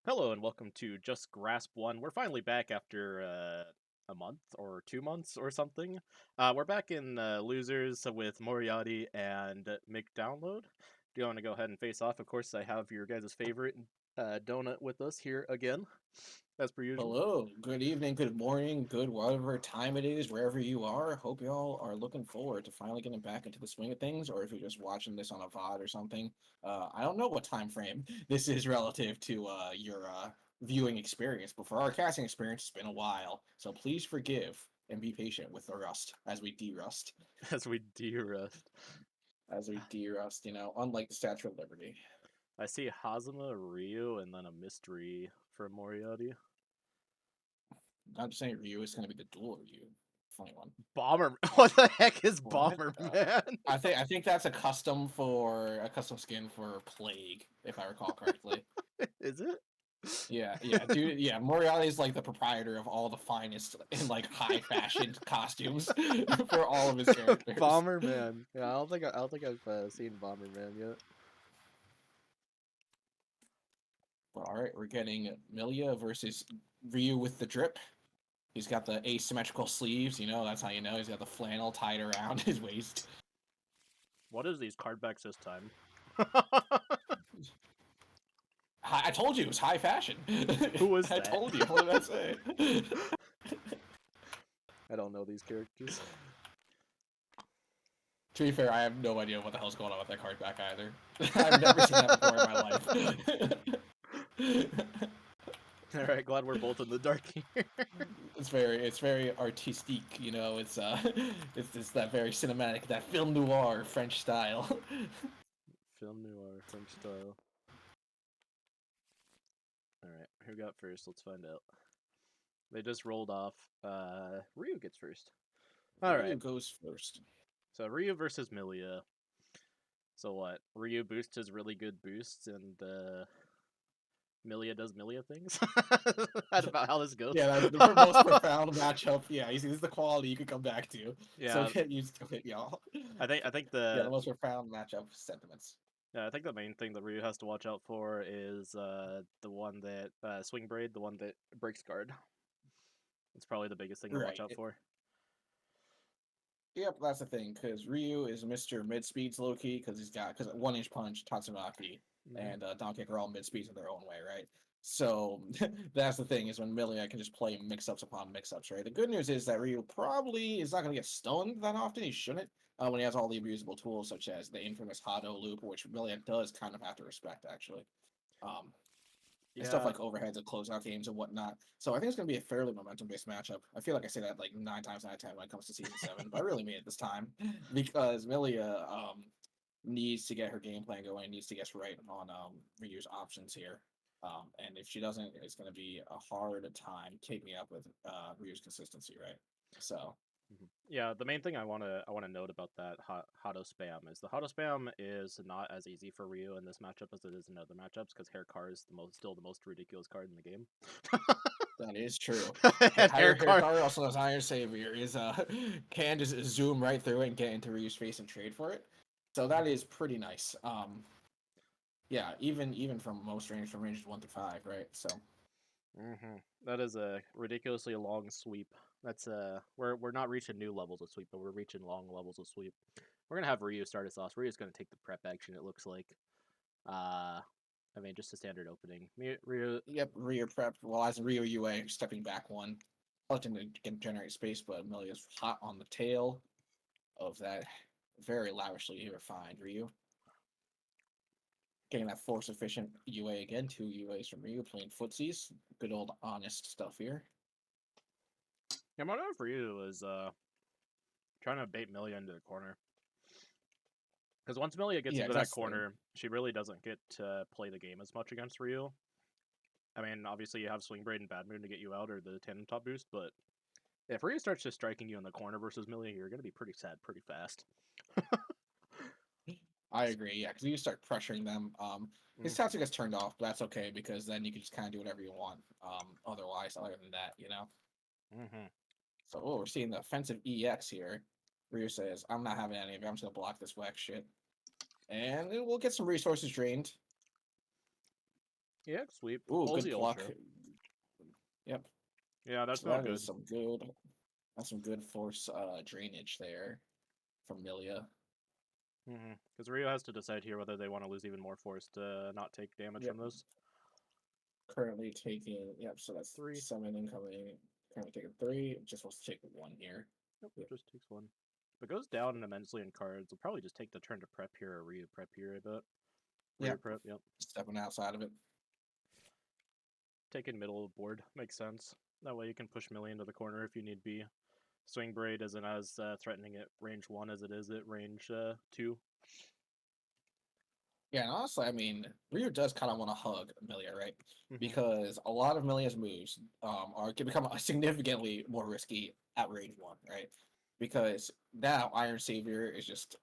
Hello and welcome to Just Grasp One. We're finally back after a month or 2 months or something. We're back in Losers with Moriatti and McDownload. Do you want to go ahead and face off? Of course, I have your guys' favorite donut with us here again, as per usual. Hello, good evening, good morning, good whatever time it is, wherever you are. Hope y'all are looking forward to finally getting back into the swing of things, or if you're just watching this on a VOD or something. I don't know what time frame this is relative to your viewing experience, but for our casting experience, it's been a while. So please forgive and be patient with the rust as we derust, As we de-rust. unlike the Statue of Liberty. I see Hazama, Ryu, and then a mystery for Moriarty. I'm just saying Ryu is going to be the dual Ryu. Funny one. Bomber. What the heck is What? Bomber Man? I think that's a custom skin for Plague, if I recall correctly. Is it? Yeah, dude. Yeah, Moriarty is like the proprietor of all the finest in like high fashion costumes for all of his characters. Bomber Man. Yeah, I don't think I've seen Bomber Man yet. But all right, we're getting Milia versus Ryu with the drip. He's got the asymmetrical sleeves. That's how you know he's got the flannel tied around his waist. What is these card backs this time? I told you it was high fashion. Who was I that? told you. What did I say? I don't know these characters. To be fair, I have no idea what the hell's going on with that card back either. I've never seen that before in my life. Alright, glad we're both in the dark here. It's very artistique, it's that very cinematic, that film noir French style. Film noir, French style. Alright, who got first? Let's find out. They just rolled off. Ryu gets first. Ryu Alright, goes first. so Ryu versus Milia. So what? Ryu boosts his really good boosts, and Milia does Milia things? That's about how this goes. Yeah, that's the most profound matchup. Yeah, you see, this is the quality you could come back to. So Yeah, get used to it, y'all. I think Yeah, the the most profound matchup sentiments. yeah, I think the main thing that Ryu has to watch out for is the one that swing braid, the one that breaks guard. It's probably the biggest thing to watch Right. out for. Yep, that's the thing, because Ryu is Mr. Mid Speeds low key, because 1 inch punch, Tatsumaki, Hmm. and Down Kick are all mid speeds in their own way, right? So that's the thing is when Milia can just play mix ups upon mix ups, right? The good news is that Ryu probably is not going to get stunned that often. He shouldn't when he has all the abusable tools such as the infamous Hado loop, which Milia does kind of have to respect actually. Um, and stuff Yeah, like overheads and closeout games and whatnot. So I think it's going to be a fairly momentum-based matchup. I feel like I say that like 9 times out of 10 when it comes to season 7, but I really mean it this time because Milia needs to get her game plan going, needs to get right on Ryu's options here. And if she doesn't, it's going to be a hard time keeping up with Ryu's consistency, right? So mhm. Yeah. The main thing I want to note about that Hado spam is the Hado spam is not as easy for Ryu in this matchup as it is in other matchups because Hair Car is still the most ridiculous card in the game. that is true. And Hair Hair Car, Car also knows Iron Savior is can just zoom right through it and get into Ryu's face and trade for it. So that is pretty nice. Yeah, even from ranges 1 to 5, right? So that is a ridiculously long sweep. That's we're not reaching new levels of sweep, but we're reaching long levels of sweep. We're gonna have Ryu start us off. Ryu's gonna take the prep action. It looks like. Uh, I mean, just a standard opening. Ryu. yep, Ryu prep. Well, as in Ryu UA stepping back one, collecting to generate space, but Amelia's hot on the tail of that very lavishly refined Ryu. Getting that force efficient UA again, 2 UAs from Ryu playing footsies. Good old honest stuff here. Yamato Ryu is trying to bait Milia into the corner. Because once Milia gets Yeah, into that that's the thing. corner, she really doesn't get to play the game as much against Ryu. I mean, obviously you have Swing Braid and Bad Moon to get you out or the Tandem Top Boost, but if Ryu starts just striking you in the corner versus Milia, you're going to be pretty sad pretty fast. I agree. Yeah, because you start pressuring them. His Mm-hmm. tactic gets turned off, but that's okay because then you can just kind of do whatever you want. Otherwise, other than that. Mm-hmm. So, we're seeing the offensive EX here. Ryu says, "I'm not having any of it. I'm just gonna block this whack shit, and we'll get some resources drained." EX sweep. Ooh, Pulls good the pluck. ultra. Yep. Yeah, that's So not that good. is some good. That's some good force drainage there from Milia. Because Rio has to decide here whether they want to lose even more force to not take damage Yep. from this. Currently taking. Yep. So that's 3. 7 incoming. Currently taking 3. Just wants to take 1 here. Nope, Yep. just takes 1. If it goes down immensely in cards, we'll probably just take the turn to prep here or Ryu prep here, I bet. Ryu Yep. prep, yep. Stepping outside of it. Taking middle of the board makes sense. That way you can push Millie into the corner if you need be. Swing Braid isn't as threatening at range 1 as it is at range 2. Yeah, and honestly, I mean, Ryu does kind of want to hug Milia, right? Mm-hmm. Because a lot of Milia's moves are can become significantly more risky at range 1, right? Because now Iron Savior is just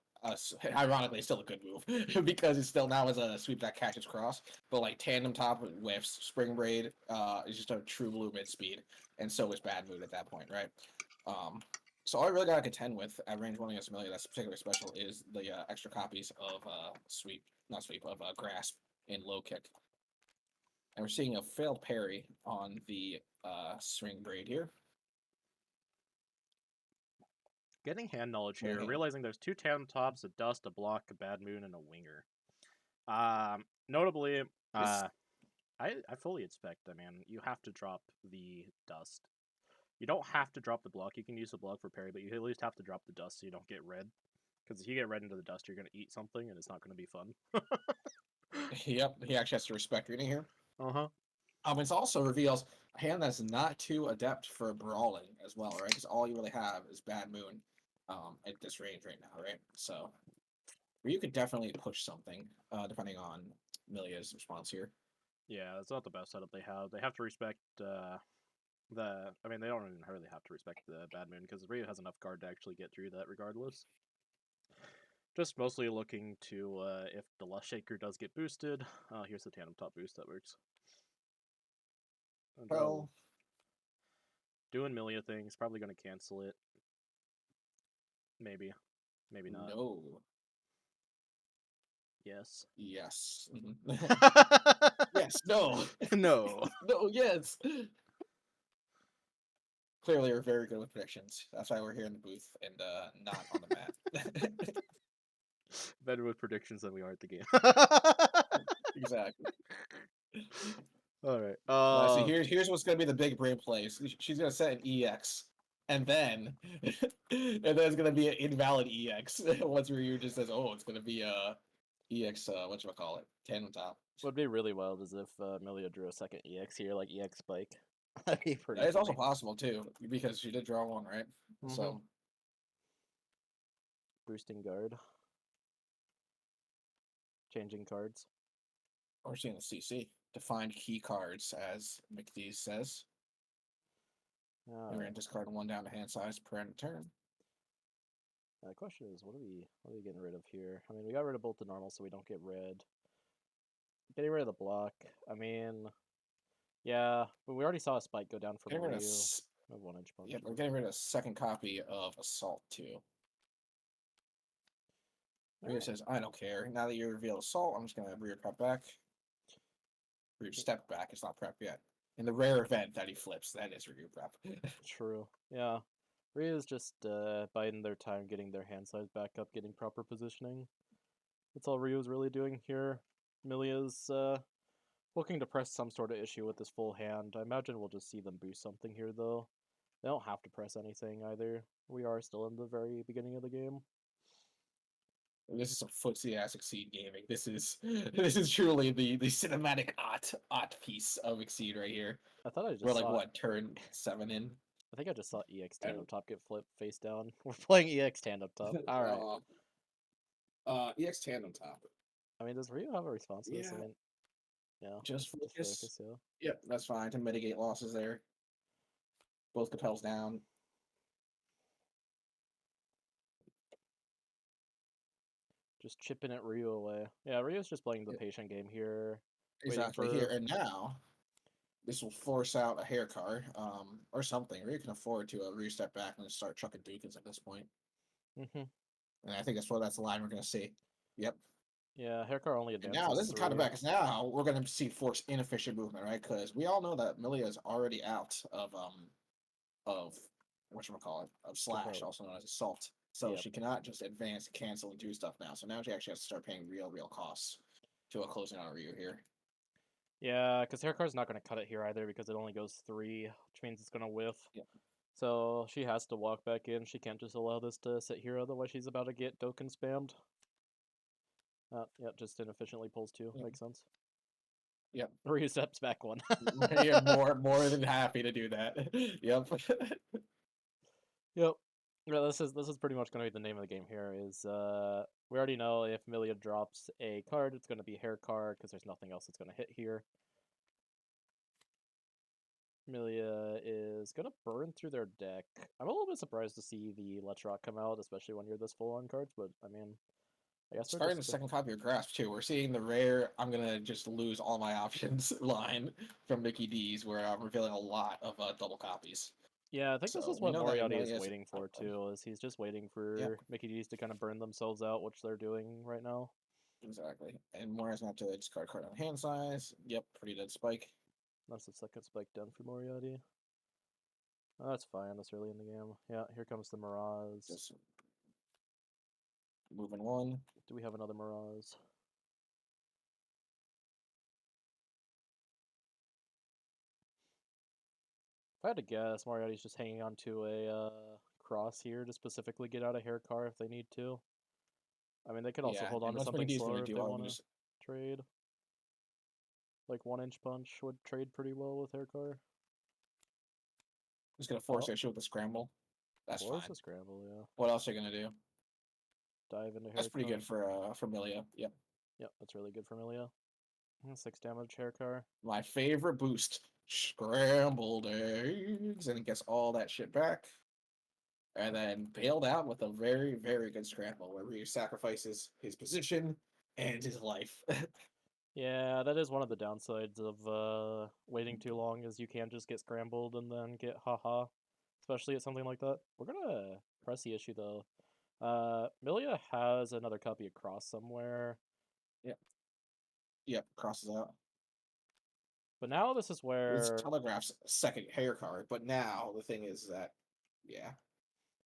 ironically still a good move because it still now is a sweep that catches cross, but like tandem top with Spring Braid is just a true blue mid speed, and so is Bad Mood at that point, right? Um, so all I really got to contend with at range 1 against Amelia that's particularly special is the extra copies of sweep, not sweep, of grasp and low kick. And we're seeing a failed parry on the Spring Braid here. Getting hand knowledge Right here, hand. realizing there's 2 tandem tops, a dust, a block, a bad moon, and a winger. Notably, This I fully expect that, man. You have to drop the dust. You don't have to drop the block. You can use the block for parry, but you at least have to drop the dust so you don't get red. Because if you get red into the dust, you're going to eat something, and it's not going to be fun. Yep, he actually has to respect reading here. Uh-huh. It also reveals a hand that's not too adept for brawling as well, right? Because all you really have is Bad Moon at this range right now, right? So you could definitely push something depending on Milia's response here. Yeah, that's not the best setup they have. They have to respect I mean, they don't even really have to respect the bad moon because Ryu has enough guard to actually get through that regardless. Just mostly looking to if the Lust Shaker does get boosted. Here's the tandem top boost that works. And Well, doing Milia things, probably going to cancel it. Maybe, maybe not. no. Yes. Yes. Yes. No. No. No. Yes. Clearly, we're very good with predictions. That's why we're here in the booth and not on the mat. Better with predictions than we are at the game. Exactly. All right. So here's what's gonna be the big brain play. She's gonna set an EX, and then and then it's gonna be an invalid EX. Once Ryu just says, "Oh, it's gonna be a EX." What you call it? Tandem top. Would be really wild is if Milia drew a second EX here, like EX Spike. That'd be pretty It's also funny. possible too because she did draw one, right? Mm-hmm. So Boosting guard. Changing cards. we're seeing the CC defined key cards, as McD says. All We're right. gonna discard 1 down to hand size per end of turn. The question is, what are we getting rid of here? I mean, we got rid of both the normal, so we don't get red. Getting rid of the block. I mean, yeah, but we already saw a spike go down from Getting rid of Ryu. A 1-inch punch. Yep, we're getting rid of a second copy of Assault too. Ryu says, I don't care. Now that you reveal Assault, I'm just going to rear prep back. Rear step back. It's not prep yet. In the rare event that he flips, that is Ryu prep. True. Yeah. Ryu's just biding their time, getting their hand size back up, getting proper positioning. That's all Ryu's really doing here. Milia's looking to press some sort of issue with this full hand. I imagine we'll just see them boost something here, though. They don't have to press anything either. We are still in the very beginning of the game. This is some footsie ass Exceed gaming. This is truly the cinematic art piece of Exceed right here. I thought I We're just like saw. what, turn 7 in? I think I just saw EX tandem And top get flipped face down. We're playing EX tandem top. All right. EX tandem top. I mean, does Ryu have a response to this? I Yeah, mean, yeah. just Just focus. focus, yeah. Yep, that's fine to mitigate losses there. Both Capels down. Just chipping at Ryu away. Yeah, Ryu's just playing the Yep, patient game here, waiting exactly here for. and now. This will force out a hair car, or something. Or you can afford to re-step back and just start chucking Dukins at this point. Mm-hmm. And I think that's the line we're going to see. Yep. Yeah, Haircar only And now advances this is kind of 3. bad because now we're going to see force inefficient movement, right? Because we all know that Milia is already out of whatchamacallit, of Slash, Completely. also known as Assault. So Yep. she cannot just advance, cancel, and do stuff now. So now she actually has to start paying real costs to a closing on Ryu here. Yeah, because Haircar's not going to cut it here either because it only goes 3, which means it's going to whiff. Yep. So she has to walk back in. She can't just allow this to sit here, otherwise she's about to get Dokkan spammed. Yeah, just inefficiently pulls 2. Yep. Makes sense. Yep. Ryu steps back 1. You're more than happy to do that. Yep. Yep. Yeah, this is pretty much going to be the name of the game here. Is we already know if Milia drops a card, it's going to be hair card because there's nothing else that's going to hit here. Milia is going to burn through their deck. I'm a little bit surprised to see the Let's Rock come out, especially when you're this full on cards. But I mean, I guess we're Starting the just second copy of Grasp too. We're seeing the rare I'm gonna just lose all my options line from Mickey D's where I'm revealing a lot of double copies. yeah. I think this So is we what know that Moriarty is Amelia is waiting for too. Is he's just waiting yeah, for Mickey D's to kind of burn themselves out, which they're doing right now. exactly. And more has not to discard card on hand size. Yep, pretty dead spike. That's the second spike done for Moriarty. Oh, that's fine. That's early in the game. Yeah, here comes the Mirage. Just moving one. Do we have another Mirage? If I had to guess, Moriarty's just hanging on to a cross here to specifically get out of hair car if they need to. I mean, they could also Yeah, hold on and to what's Mickey something D's gonna slower if do? they Oh, want to just trade. Like 1-inch punch would trade pretty well with hair car. just gonna force Oh, issue with the scramble. That's force fine. a scramble, yeah. What else are you gonna do? Dive into That's hair pretty car. good for Milia. Yep. Yep, that's really good for Milia. 6 damage hair car. My favorite boost. Scrambled eggs. And it gets all that shit back. And then bailed out with a very good scramble where he sacrifices his position and his life. Yeah, that is one of the downsides of waiting too long is you can just get scrambled and then get haha, especially at something like that. We're gonna press the issue though. Milia has another copy of Cross somewhere, Yep. Yep. Crosses out. but now this is This where telegraphs second hair card, but now the thing is that yeah.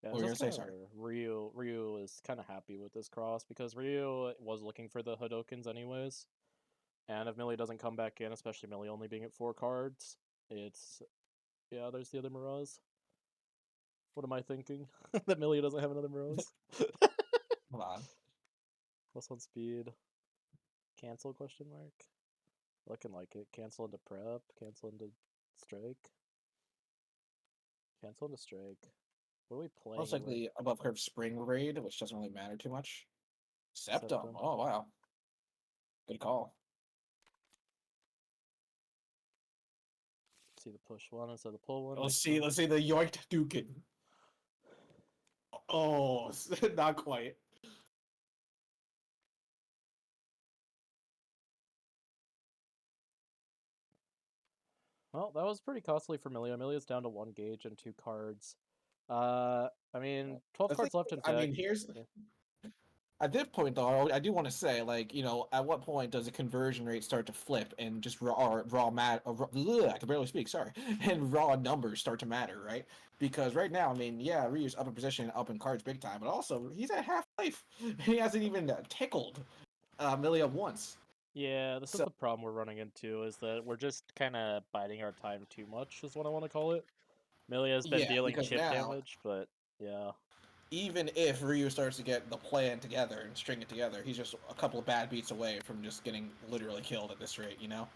yeah, What this were you is gonna say? where Sorry. Ryu is kind of happy with this cross because Ryu was looking for the Hadokens anyways, and if Milia doesn't come back in, especially Milia only being at 4 cards, it's yeah, there's the other Mirage. What am I thinking? That Milia doesn't have another Mirage? Hold on. +1 speed. Cancel question mark? Looking like it. Cancel into prep. Cancel into strike. Cancel into strike. What are we Most playing with? likely above curve spring raid, which doesn't really matter too much. Septum. Septum. Oh wow. Good call. See the push one instead of the pull one. Let's Makes see. sense. Let's see the yoinked Dukin. Oh, not quite. Well, that was pretty costly for Milia. Milia's down to 1 gauge and 2 cards. I mean, 12 The thing cards left is, in I deck. mean, here's Yeah. at this point though, I do want to say, like, at what point does the conversion rate start to flip and just I can barely speak, sorry, and raw numbers start to matter, right? Because right now, I mean, yeah, Ryu's up in position, up in cards big time, but also he's at half life. He hasn't even tickled Milia once. Yeah, this is So the problem we're running into is that we're just kind of biding our time too much, is what I want to call it. Milia's been yeah, dealing because chip now damage, but yeah. even if Ryu starts to get the plan together and string it together, he's just a couple of bad beats away from just getting literally killed at this rate, you know?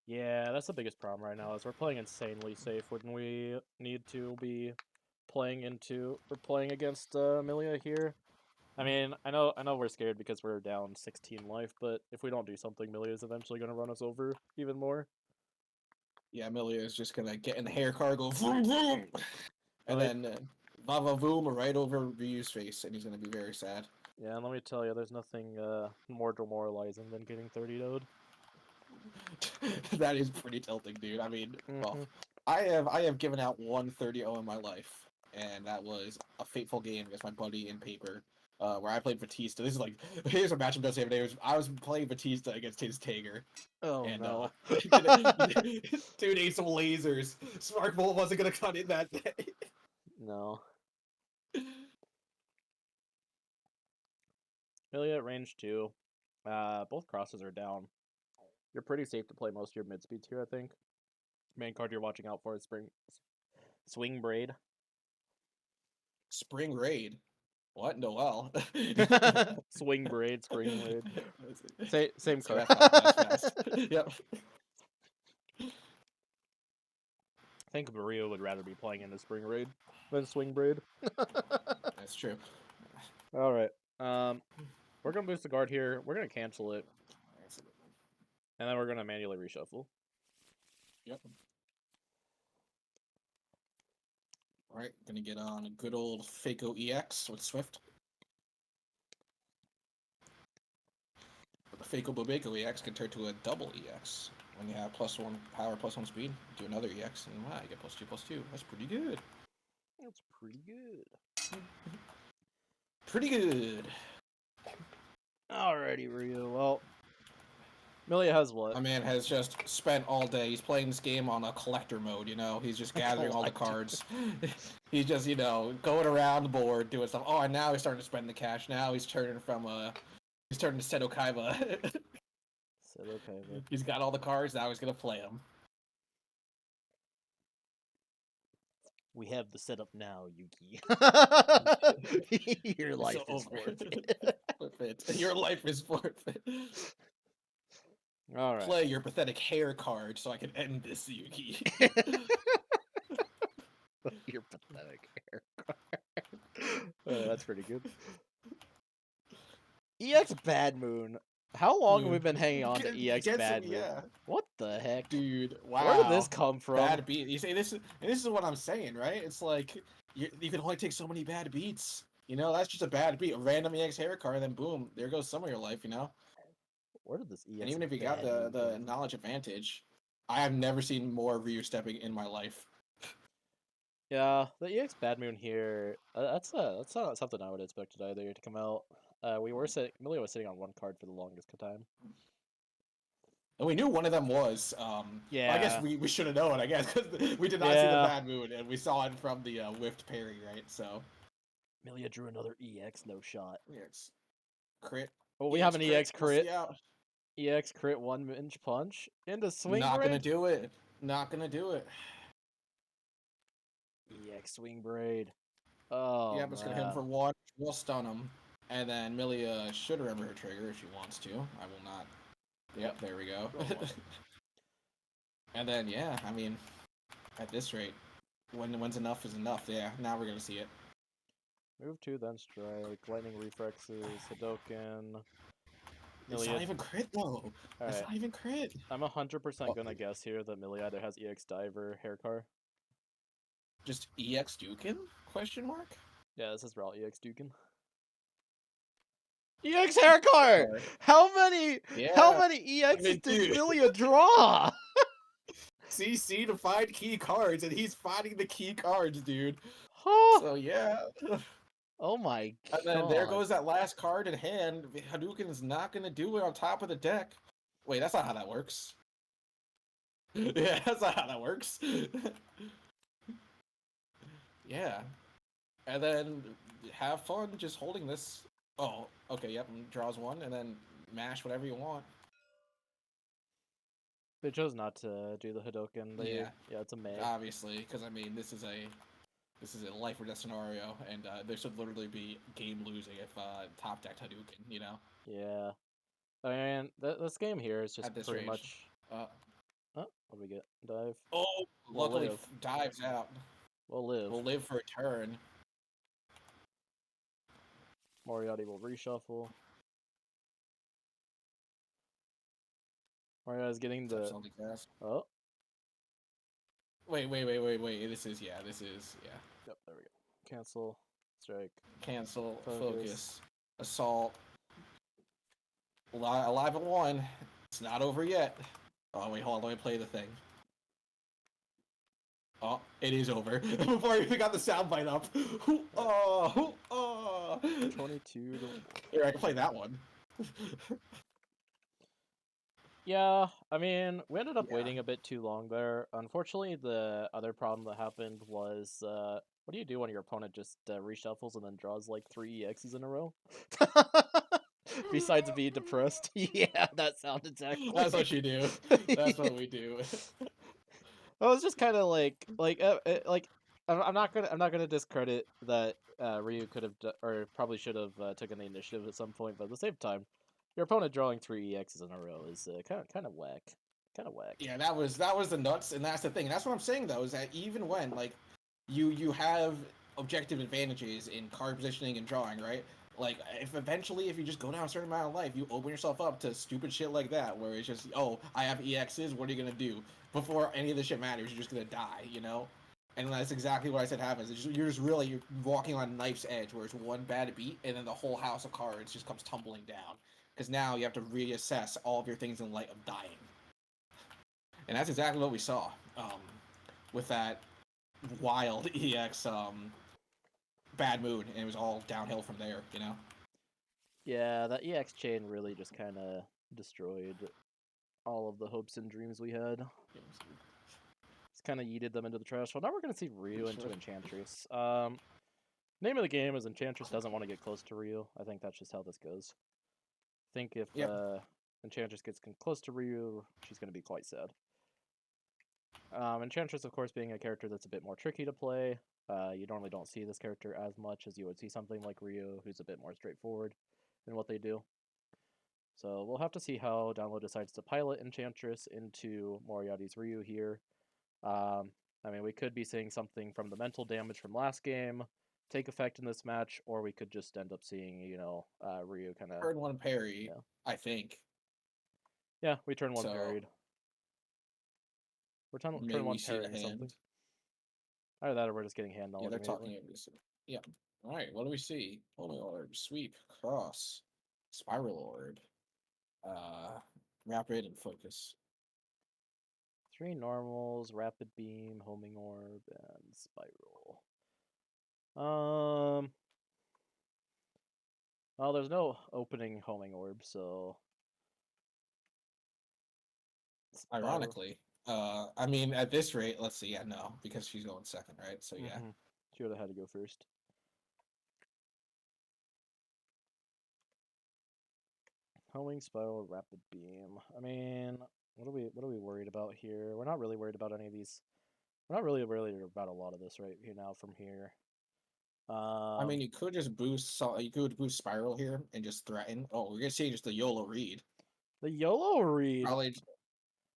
Yeah, that's the biggest problem right now is we're playing insanely safe when we need to be playing against Milia here. I mean, I know we're scared because we're down 16 life, but if we don't do something, Milia is eventually going to run us over even more. Yeah, Amelia is just gonna get in the hair car, go vroom vroom, and Like, then Vava Voom right over Ryu's face, and he's gonna be very sad. yeah, and let me tell you, there's nothing more demoralizing than getting 30 would. That is pretty tilting, dude. I mean, well, Mm-hmm. I have given out 130-0 in my life, and that was a fateful game against my buddy in paper. where I played Batista. This is like here's a matchup the other day. I was playing Batista against his Tager, Oh and no. dude ate some lasers. Spark Bolt wasn't gonna cut it that day. No. Milia at range 2. Both crosses are down. You're pretty safe to play most of your mid speeds here, I think. Main card you're watching out for is Swing Braid. Spring Raid. What? Noel. Swing Braid, Spring Braid. Same Say card. that fast. Yep. I think Mario would rather be playing in the Spring Raid than Swing Braid. That's true. Alright. We're gonna boost the guard here. We're gonna cancel it. And then we're gonna manually reshuffle. Yep. Alright, gonna get on a good old Faco EX with Swift. But the Faco Bobeko EX can turn to a double EX. When you have +1 power, +1 speed, do another EX, and wow, you get +2/+2. That's pretty good. That's pretty good. Pretty good. Alrighty, Ryu. Well, Milia has what? My man has just spent all day. He's playing this game on a collector mode, you know? He's just gathering all the cards. He's just, you know, going around the board, doing stuff. Oh, and now he's starting to spend the cash. Now he's turning from, he's turning to Seto Kaiba. Okay. He's got all the cards, now he's gonna play them. We have the setup now, Yuki. Your life is forfeit. Your life is forfeit. Alright. Play your pathetic hair card so I can end this, Yuki. Your pathetic hair card. That's pretty good. EX Bad Moon. How long have we been hanging on to EX Bad Moon? Yeah. What the heck? Dude, wow. Where did this come from? Bad beat. You say this is what I'm saying, right? It's like you can only take so many bad beats. You know, that's just a bad beat. A random EX hair card, and then boom, there goes some of your life, you know? Where did this EX And even if you got the knowledge advantage, I have never seen more Ryu stepping in my life. Yeah, the EX Bad Moon here, that's not something I would have expected either to come out. Millie was sitting on one card for the longest time. And we knew one of them was, Yeah. I guess we should have known, I guess, because we did not see the Bad Moon, and we saw it from the whiffed parry, right? So. Milia drew another EX, no shot. EX crit. Well, we have an EX crit. We'll EX crit 1-inch punch into Swing Not Braid. gonna do it. Not gonna do it. EX Swing Braid. Oh, yeah, but it's gonna hit him for 1. We'll stun him. And then Milia should remember her trigger if she wants to. I will not. Yep, there we go. And then, yeah, I mean, at this rate, when's enough is enough. Yeah, now we're gonna see it. Move 2, then strike. Lightning reflexes. Hadouken. It's not even crit though. It's not even crit. I'm 100% gonna guess here that Millie either has EX Dive or Hair Car. Just EX Dukin? Question mark? Yeah, this is raw EX Dukin. EX Hair Car! How many EXs did Milia draw? CC to find key cards, and he's finding the key cards, dude. So yeah. Oh my god. And then there goes that last card in hand. Hadouken's not gonna do it on top of the deck. Wait, that's not how that works. Yeah, that's not how that works. Yeah. And then have fun just holding this. Oh, okay, yep, draws 1, and then mash whatever you want. They chose not to do the Hadouken. Yeah, it's a May. Obviously, because I mean, this is a life or death scenario, and there should literally be game losing if top decked Hadouken, you know? Yeah. I mean, this game here is just pretty range. much. Oh, what do we get? Dive. Oh, luckily dives out. We'll live. We'll live for a turn. Moriatti will reshuffle. Moriatti's getting the. Oh. Wait. This is, yeah. Yep, there we go. Cancel. Strike. Cancel. Focus. Assault. Alive at 1. It's not over yet. Oh, wait, hold on. Let me play the thing. Oh, it is over. Before I even got the soundbite up. Alright, Oh. 22 to 1. Here, I can play that one. Yeah, I mean, we ended up Yeah. waiting a bit too long there. Unfortunately, the other problem that happened was, what do you do when your opponent just reshuffles and then draws like 3 EXs in a row? Besides being depressed. Yeah, that sound That's exactly. what you do. That's Yeah. what we do. I was just kind of like I'm not gonna discredit that Ryu could have or probably should have taken the initiative at some point, but at the same time, your opponent drawing 3 EXs in a row is kind of whack, kind of whack. Yeah, that was the nuts, and that's the thing. And that's what I'm saying though, is that even when like you have objective advantages in card positioning and drawing, right? Like if eventually if you just go down a certain amount of life, you open yourself up to stupid shit like that, where it's just, oh, I have EXs, what are you gonna do? Before any of this shit matters, you're just gonna die, you know? And that's exactly what I said happens. You're walking on knife's edge, where it's one bad beat, and then the whole house of cards just comes tumbling down. Because now you have to reassess all of your things in light of dying. And that's exactly what we saw with that wild EX bad mood, and it was all downhill from there. You know. Yeah, that EX chain really just kind of destroyed all of the hopes and dreams we had. It's kind of yeeted them into the trash. Well, now we're gonna see Ryu into Enchantress. Name of the game is Enchantress doesn't want to get close to Ryu. I think that's just how this goes. I think if Yep. Enchantress gets close to Ryu, she's going to be quite sad. Enchantress, of course, being a character that's a bit more tricky to play. You normally don't see this character as much as you would see something like Ryu, who's a bit more straightforward in what they do. So we'll have to see how Download decides to pilot Enchantress into Moriatti's Ryu here. I mean, we could be seeing something from the mental damage from last game take effect in this match, or we could just end up seeing, Ryu kind of, Turn one parry, yeah, I think. yeah, we turn one So parried. We're turn maybe we one see the parrying something. hand. Either that or we're just getting hand Yeah, knowledge they're immediately. talking over this. Yeah. All right. What do we see? Homing orb, sweep, cross, spiral orb, uh, rapid and focus. 3 normals, rapid beam, homing orb, and spiral. Um, well, there's no opening homing orb, so spiral. Ironically, I mean, at this rate, let's see. Yeah, no, because she's going second, right? So yeah. Mm-hmm. She would have had to go first. Homing, spiral, rapid beam. I mean, what are we worried about here? We're not really worried about any of these. We're not really worried about a lot of this right here now from here. I Um, mean, you could just boost. You could boost spiral here and just threaten. Oh, we're gonna see just the YOLO read. the YOLO read. Probably.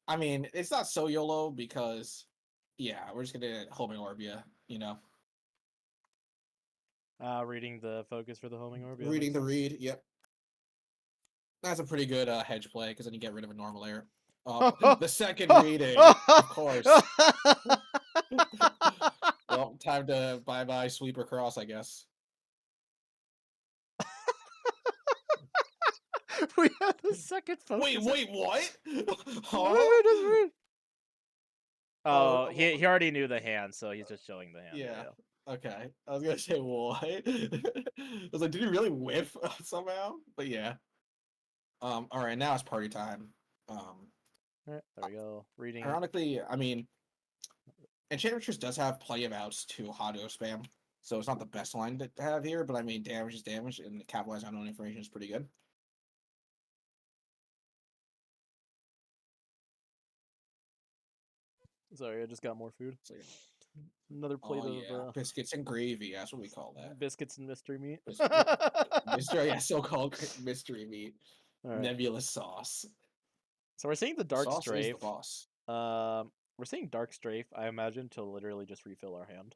I mean, it's not so YOLO because, yeah, we're just gonna homing orb you. You know, Reading the focus for the homing orb. Yeah, reading makes the sense. read. Yep, that's a pretty good hedge play because then you get rid of a normal error. The second reading, of course. Well, time to bye bye sweeper cross, I guess. We had the second Wait, focus. wait, what? What Huh? did we just read? Oh, Oh, he already knew the hand, so he's just showing the hand. yeah. Yeah, Okay. I was gonna say what? I was like, did he really whiff somehow? But yeah. All right, now it's party time. Um, yeah. There we go. Reading. ironically, I mean, Enchantress does have plenty of outs to Hado spam, so it's not the best line to have here. But I mean, damage is damage, and capitalize on unknown information is pretty good. Sorry, I just got more food. So yeah. Another plate Oh of yeah, biscuits and gravy. That's what we call that. biscuits and mystery meat. Yeah, mystery, yeah, so-called mystery meat, All right. nebulous sauce. So we're seeing the The dark sauce is the strafe. boss. We're seeing dark strafe. I imagine to literally just refill our hand.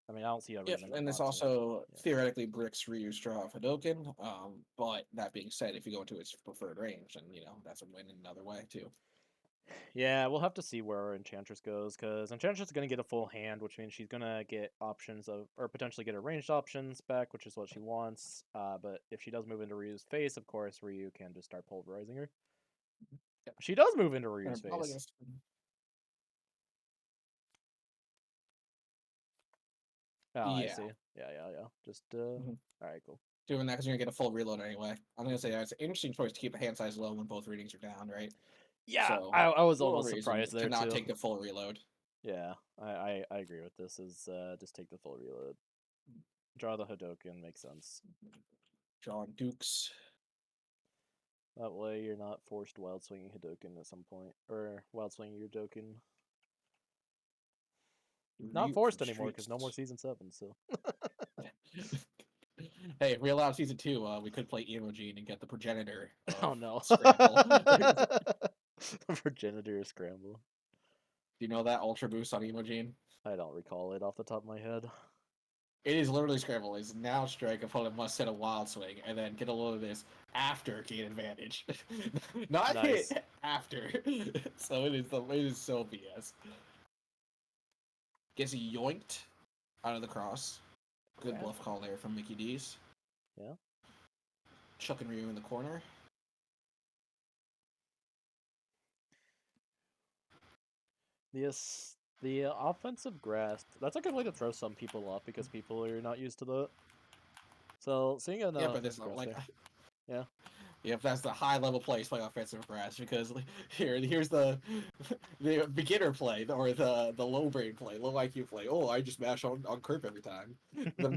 I mean, I don't see a Yep, reason and this not to. also Yeah. theoretically bricks Ryu's draw of Hadoken. But that being said, if you go into its preferred range, then that's a win in another way too. Yeah, we'll have to see where Enchantress goes, because Enchantress is going to get a full hand, which means she's going to get options of, or potentially get her ranged options back, which is what she wants. But if she does move into Ryu's face, of course, Ryu can just start pulverizing her. Yep. She does move into And Ryu's I'm probably face. gonna Oh, I Yeah. see. Yeah. Just Mhm. all right, cool. Doing that because you're gonna get a full reload anyway. I'm gonna say it's an interesting choice to keep the hand size low when both readings are down, right? Yeah, So I was little almost reason surprised to there not too. take the full reload. Yeah, I agree with this. Is just take the full reload. Draw the Hadoken makes sense. Drawing Dukes. That way you're not forced wild swinging Hadoken at some point, or wild swinging your Hadoken. Not Ryu from forced anymore because Streets. no more season 7. So Hey, if we allow season 2, we could play Emogene and get the progenitor oh of no, Scramble. Do Progenitor Scramble. you know that Ultra Boost on Emogene? I don't recall it off the top of my head. It is literally Scramble. It's now strike, opponent must set a wild swing, and then get a load of this after gain advantage. Not Nice. hit, after. So it is so BS. Gets yoinked out of the cross. Good Grab. bluff call there from Mickey D's. Yeah. Chuck and Ryu in the corner. The offensive grasp. That's a good way to throw some people off because people are not used to that. So seeing an Yeah, but this offensive grasp like there. Yeah. if that's the high level play, play offensive grass because here's the beginner play or the low brain play, low IQ play. Oh, I just mash on curve every time. The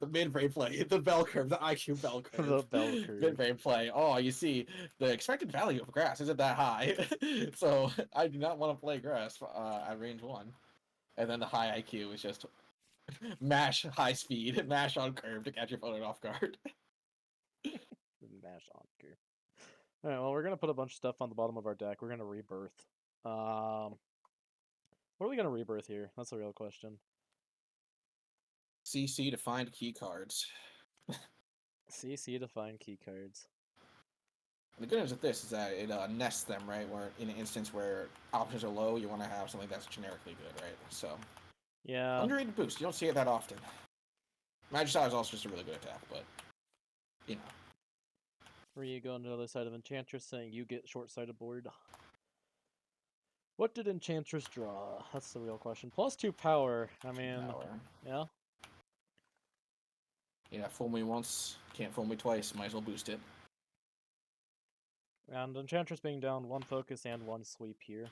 mid brain play, the bell curve, the IQ bell The curve. bell Mid curve. brain play. Oh, you see, the expected value of grass isn't that high, so I do not want to play grass at range 1. And then the high IQ is just mash high speed, mash on curve to catch your opponent off guard. Mash on curve. Alright, well we're gonna put a bunch of stuff on the bottom of our deck. We're gonna rebirth. What are we gonna rebirth here? That's the real question. CC to find key cards. CC to find key cards. The good news with this is that it nests them, right? Where in an instance where options are low, you want to have something that's generically good, right? So, Yeah. underrated boost. You don't see it that often. Magic Shot is also just a really good attack, but, you know. Ryu going to the other side of Enchantress saying you get short-sighted board. What did Enchantress draw? That's the real question. +2 power. I mean, Power. yeah. Yeah, fool me once, can't fool me twice. Might as well boost it. And Enchantress being down 1 focus and 1 sweep here.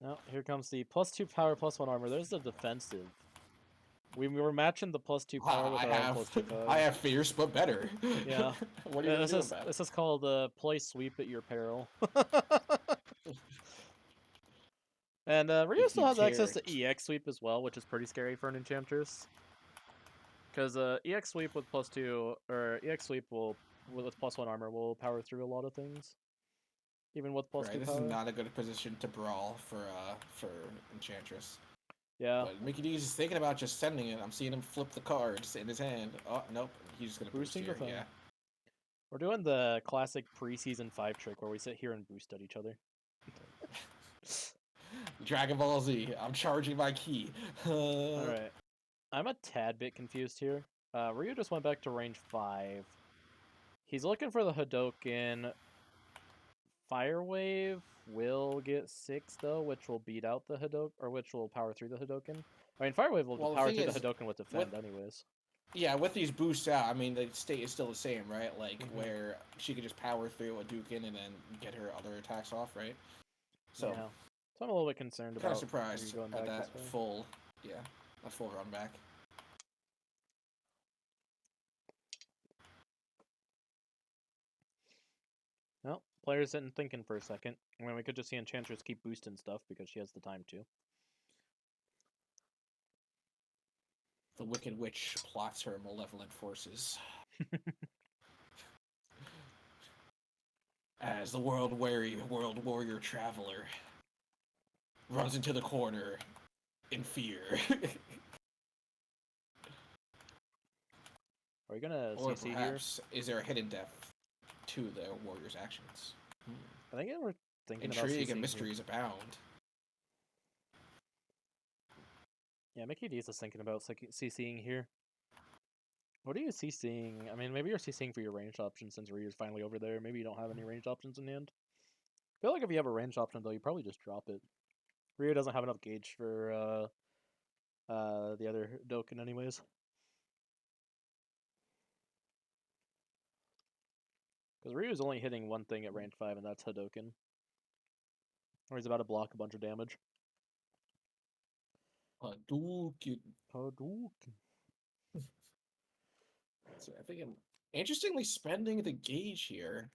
Now, here comes the +2 power, +1 armor. There's the defensive. We were matching the +2 power with I our own have, +2 I power. have fierce, but better. Yeah. What are you gonna do about it? This is called play sweep at your peril. And Ryu If still you has access care, to EX sweep as well, which is pretty scary for an Enchantress. Because EX sweep with +2 or EX sweep will with +1 armor will power through a lot of things, even with right? +2 This is power. not a good position to brawl for Enchantress. Yeah. But Mickey D's is thinking about just sending it. I'm seeing him flip the cards in his hand. Oh, nope. He's just going to boost Boosting the here. thing. Yeah. We're doing the classic preseason 5 trick where we sit here and boost at each other. Dragon Ball Z. I'm charging my key. Alright. I'm a tad bit confused here. Ryu just went back to range 5. He's looking for the Hadoken. Fire Wave will get 6 though, which will beat out the Hadoken, or which will power through the Hadoken. I mean, Fire Wave will Well, the power thing through the is, Hadoken with with defend anyways. yeah, with these boosts out, I mean, the state is still the same, right? Like, Mm-hmm. where she could just power through a Dukin and then get her other attacks off, right? So, Yeah. So I'm a little bit concerned kind of about Ryu surprised going at back this that way. full, yeah, that full run back. Well, players sitting thinking for a second. I mean, we could just see Enchantress keep boosting stuff because she has the time to. The Wicked Witch plots her malevolent forces. As the world-weary, world warrior traveler runs into the corner in fear. Are we gonna Or CC here? perhaps, is there a hidden depth to the warrior's actions? I think we're thinking about Intrigue and CCing here. mysteries abound. Yeah, Mickey D's is thinking about CCing here. What are you CCing? I mean, maybe you're CCing for your ranged option since Ryu's finally over there. Maybe you don't have any ranged options in hand. I feel like if you have a ranged option, though, you probably just drop it. Ryu doesn't have enough gauge for The other Hadoken anyways. Because Ryu's only hitting one thing at range 5, and that's Hadoken. Or he's about to block a bunch of damage. Hadouken. Hadouken. So I think I'm interestingly spending the gauge here.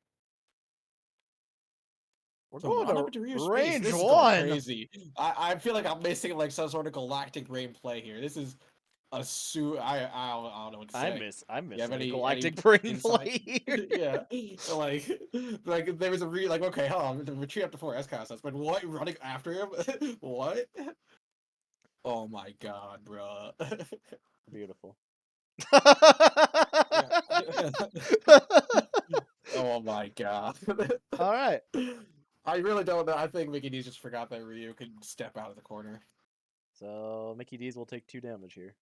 We're So going run up to into Ryu's face. range This is going 1! crazy. I feel like I'm missing like some sort of galactic brain play here. This is a I don't know what to say. I'm You have missing a any galactic brain insight? play here. Yeah, like there was a like okay, hold on, the retreat up to 4 S concepts, but what running after him? What? Oh my god, bro. Beautiful. Yeah. Oh my god. All right. I really don't know. I think Mickey D's just forgot that Ryu could step out of the corner. So Mickey D's will take 2 damage here.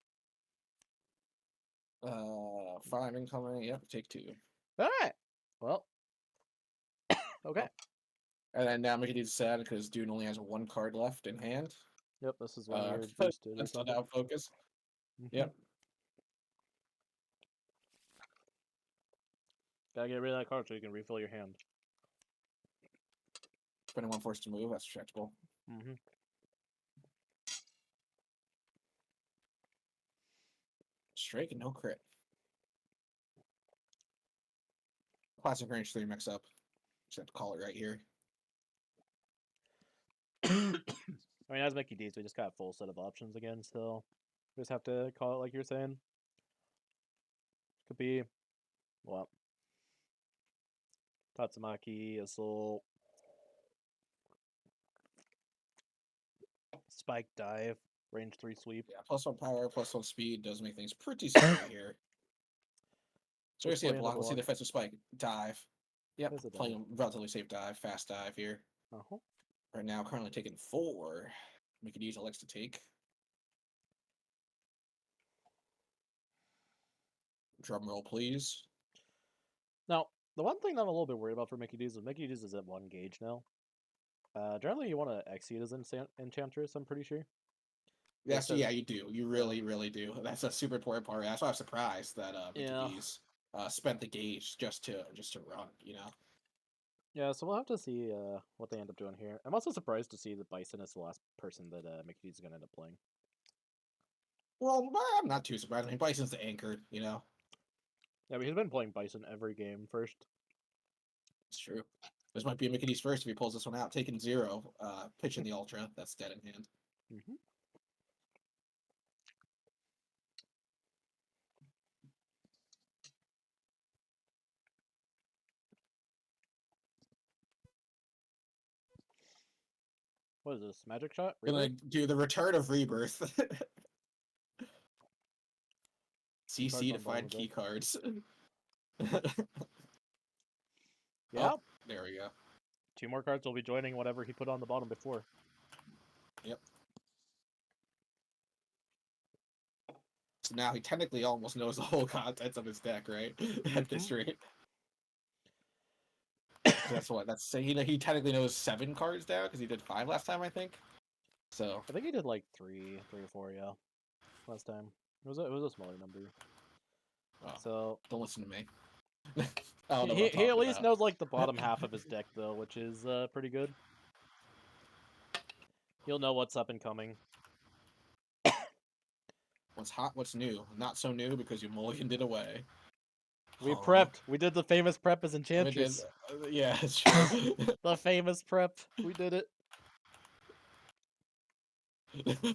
Fine incoming. Yep, take 2. All right. Well. Okay. And then now Mickey D's sad because Dune only has 1 card left in hand. Yep. This is when you're boosted or Until something. now, focus. Mm-hmm. Yep. Gotta get rid of that card so you can refill your hand. Spending 1 force to move. That's respectable. Mm-hmm. Strike and no crit. Classic range 3 mix up. Just have to call it right here. I mean, as Mickey D's, we just got a full set of options again, so we just have to call it like you're saying. Could be, well, Tatsumaki, Assault, Spike Dive, range 3 sweep. Yeah, +1 power, +1 speed does make things pretty scary here. So we see a block. Let's see defensive spike. Dive. Yep, playing a relatively safe dive. Fast dive here. Uh-huh. Right now, currently taking 4. Mickey D's elects to take. Drum roll, please. Now, the one thing that I'm a little bit worried about for Mickey D's is at 1 gauge now. Generally, you want to exceed as Enchantress, I'm pretty sure. Yeah, so yeah, you do. You really, really do. That's a super important part. That's why I'm surprised that Mickey D's spent the gauge just to run, you know? Yeah, so we'll have to see what they end up doing here. I'm also surprised to see that Bison is the last person that Mickey D's is going to end up playing. Well, I'm not too surprised. I mean, Bison's the anchor, you know? Yeah, but he's been playing Bison every game first. It's true. This might be a Mickey D's first if he pulls this one out. Taking 0, pitching the Ultra. That's dead in hand. Mm-hmm. What is this? Magic shot? Gonna do the return of rebirth. CC to find key cards. Yeah. Oh, there we go. 2 more cards will be joining whatever he put on the bottom before. Yep. So now he technically almost knows the whole contents of his deck, right? At this rate. So that's what. That's he technically knows 7 cards now because he did 5 last time, I think. So I think he did like 3 or 4, yeah. Last time. It was a smaller number. oh, So don't listen to me. he at least knows like the bottom half of his deck though, which is pretty good. He'll know what's up and coming. What's hot, what's new? Not so new because you mulliganed it away. We prepped. We did the famous prep as Enchantress. Yeah, it's true. The famous prep. We did it.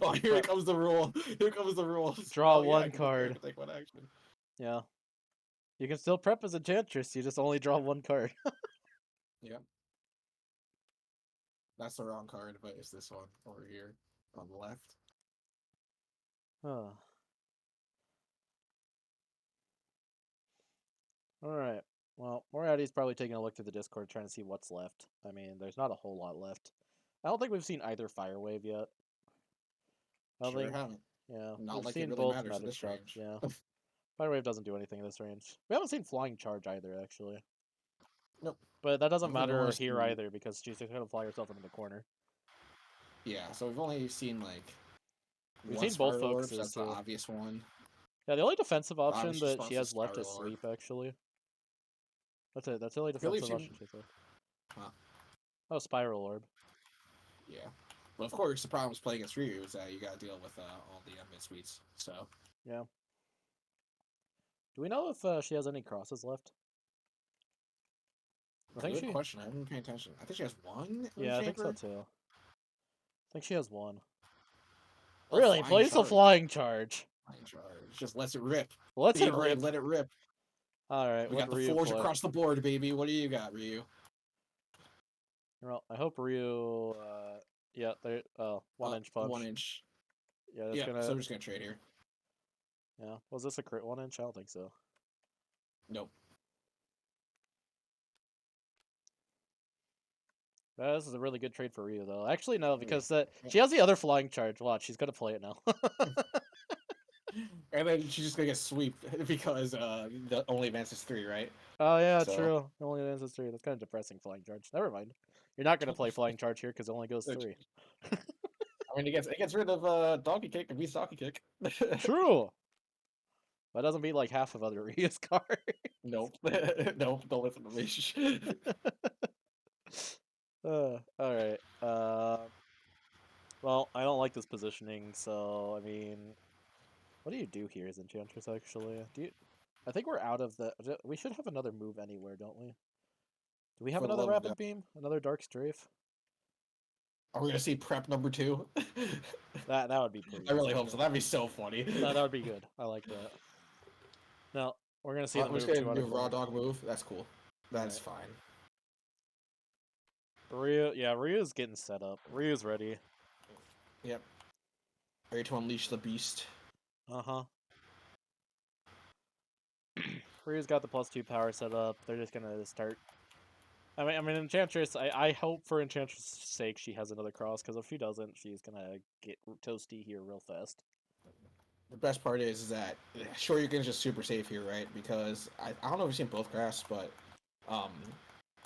Oh, here comes the rule. Here comes the rule. Draw 1 card. Take 1 action. Yeah. You can still prep as Enchantress, you just only draw 1 card. Yep. That's the wrong card, but it's this one over here on the left. Huh. Alright. Well, Moriatti's probably taking a look through the Discord trying to see what's left. I mean, there's not a whole lot left. I don't think we've seen either Fire Wave yet. Haven't. Yeah, Not we've like seen it really both matters in Magic this shots. range. Yeah. Fire Wave doesn't do anything in this range. We haven't seen Flying Charge either, actually. Nope. But that doesn't matter seen... here either, because she's just going to fly herself into the corner. Yeah, so we've only seen, like, We've One seen both spiral orbs. focuses That's the too. obvious one. Yeah, the only defensive option Obviously, that she supposed to has left is spiral orb. sleep. Actually, that's it. That's the only I believe defensive she. option she has left. Huh, Oh, spiral orb. yeah. But of course, the problem with playing against Ryu is that you got to deal with all the mid suites. So Yeah. Do we know if she has any crosses left? I think good she. question. I haven't been paying attention. I think she has one in the Yeah, I think so chamber. too. I think she has one. Oh, Really? flying Place a charge. flying charge. Flying charge. Just lets it rip. Let's it Beyblade, rip. let it rip. All right, We what got the Ryu forge play? across the board, baby. What do you got, Ryu? Well, I hope Ryu. Yeah, there. Oh, 1 inch One punch. inch. Yeah, that's Yeah, so gonna. we're just gonna trade here. Yeah, was this a crit 1 inch? I don't think so. Nope. This is a really good trade for Ryu, though. Actually, no, Yeah. because she has the other flying charge. Watch, she's gonna play it now. And then she's just gonna get sweeped because the only advance is 3, right? Oh yeah, So true. It only advances 3. That's kind of depressing. Flying charge. Never mind. You're not gonna play flying charge here because it only goes which, 3. I mean, it gets rid of donkey kick and beats donkey kick. True. That doesn't beat like half of other Ryu's cards. Nope. Nope. Don't listen to me. All right. Well, I don't like this positioning, so I mean, what do you do here as Enchantress? Actually, do you? I think we're out of the. We should have another move anywhere, don't we? Do we have For the another love of God. rapid beam? Another dark strafe? Are we gonna see prep number 2? That would be pretty. I really hope so. That'd be so funny. That would be good. I like that. Now we're gonna see the I'm just move gonna 2 out do of a raw 4. dog move. That's cool. That's Alright. fine. Ryu, yeah, Ryu's getting set up. Ryu's ready. Yep. Ready to unleash the beast. Uh huh. Ryu's got the +2 power set up. They're just gonna start. I mean, Enchantress. I hope for Enchantress' sake she has another cross, because if she doesn't, she's gonna get toasty here real fast. The best part is that sure you can just super safe here, right? Because I don't know if you've seen both graphs, but um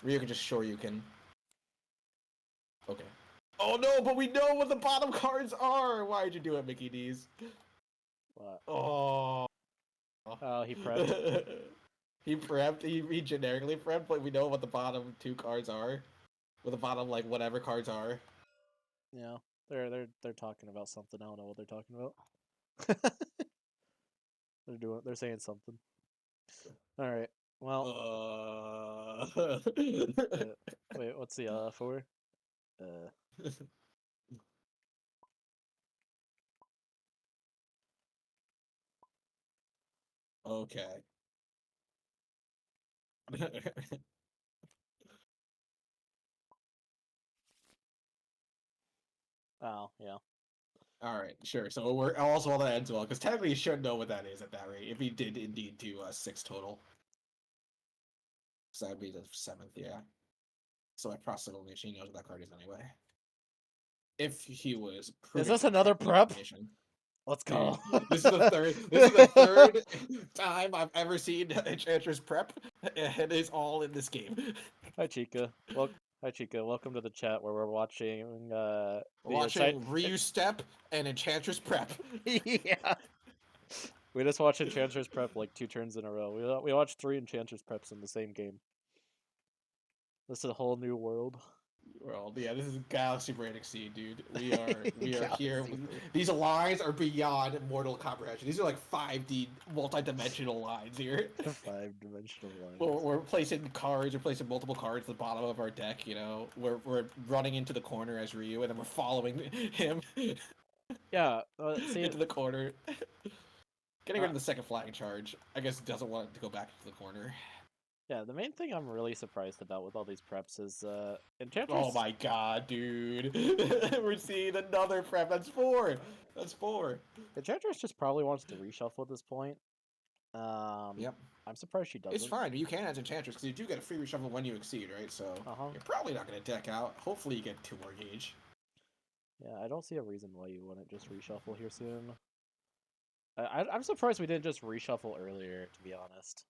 Ryu can just sure you can. Okay. Oh no, but we know what the bottom cards are! Why'd you do it, Mickey D's? What? Oh. Oh, he prepped. He prepped, he generically prepped, but we know what the bottom 2 cards are. What the bottom, like, whatever cards are. Yeah, they're talking about something. I don't know what they're talking about. They're saying something. All right. Well, Uh... wait. What's the for? Uh, Okay. oh yeah. All right, sure. So we're also all that ends well because technically you should know what that is at that rate if he did indeed do 6 total. So that'd be the 7th, yeah. So my processable machine knows what that card is anyway. If he was Is prudent this in another prepping the prep? information. Let's Dude, go. this is the third. This is the third time I've ever seen Enchantress prep, and it's all in this game. Hi Chica. Hi Chica. Welcome to the chat where we're watching We're the site. watching Ryu step and Enchantress prep. Yeah. We just watched Enchantress prep like 2 turns in a row. We watched 3 Enchantress preps in the same game. This is a whole new world. Well, yeah, this is Galaxy Brain Exceed, dude. We are here. Galaxy. These lines are beyond mortal comprehension. These are like 5D multi-dimensional lines here. 5-dimensional lines. We're placing cards. We're placing multiple cards at the bottom of our deck. You know, we're running into the corner as Ryu, and then we're following him Yeah. See. into the corner. Getting rid of the second flying charge. I guess doesn't want to go back into the corner. Yeah, the main thing I'm really surprised about with all these preps is Enchantress. Oh my god, dude. We're seeing another prep. That's 4. That's 4. Enchantress just probably wants to reshuffle at this point. Yep. I'm surprised she doesn't. It's fine. You can as Enchantress because you do get a free reshuffle when you exceed, right? So you're probably not going to deck out. Hopefully you get 2 more gauge. Yeah, I don't see a reason why you wouldn't just reshuffle here soon. I'm surprised we didn't just reshuffle earlier, to be honest.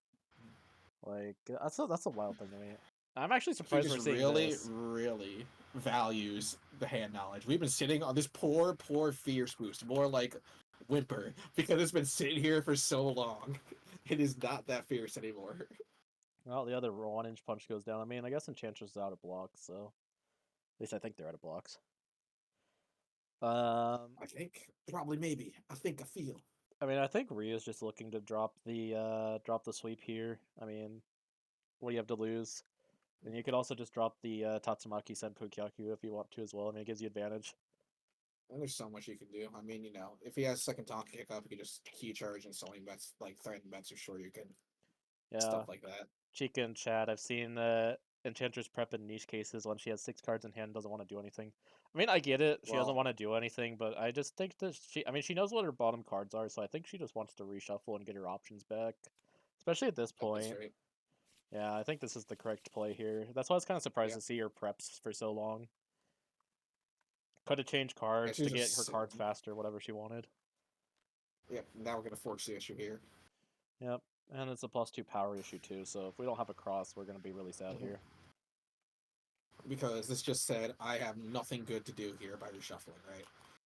Like that's a wild thing to me. I'm actually He surprised we're just seeing really, this. really values the hand knowledge. We've been sitting on this poor Fierce boost, more like Whimper, because it's been sitting here for so long. It is not that fierce anymore. Well, the other 1-inch punch goes down. I mean, I guess Enchantress is out of blocks, so at least I think they're out of blocks. I think probably maybe. I think I feel. I mean, I think Rhea's just looking to drop the sweep here. I mean, what do you have to lose? And you could also just drop the Tatsumaki Senpu Kyaku if you want to as well. I mean, it gives you advantage. And there's so much you can do. I mean, if he has second Donkey kick up, he can just key charge and sewing bets, like threaten bets, or sure you can Yeah, stuff like that. Chica and Chad. I've seen Enchantress prep in niche cases when she has 6 cards in hand and doesn't want to do anything. I mean, I get it. She doesn't Well, want to do anything, but I just think that she. I mean, she knows what her bottom cards are, so I think she just wants to reshuffle and get her options back, especially at this at this point. rate, Yeah, I think this is the correct play here. That's why I was kind of surprised yeah, to see her preps for so long. Could have changed yeah, cards to she's get her just cards faster, whatever she wanted. yeah. Now we're gonna force the issue here. Yep, and it's a +2 power issue too. So if we don't have a cross, we're gonna be really sad Mhm. here. Because this just said I have nothing good to do here by reshuffling, right?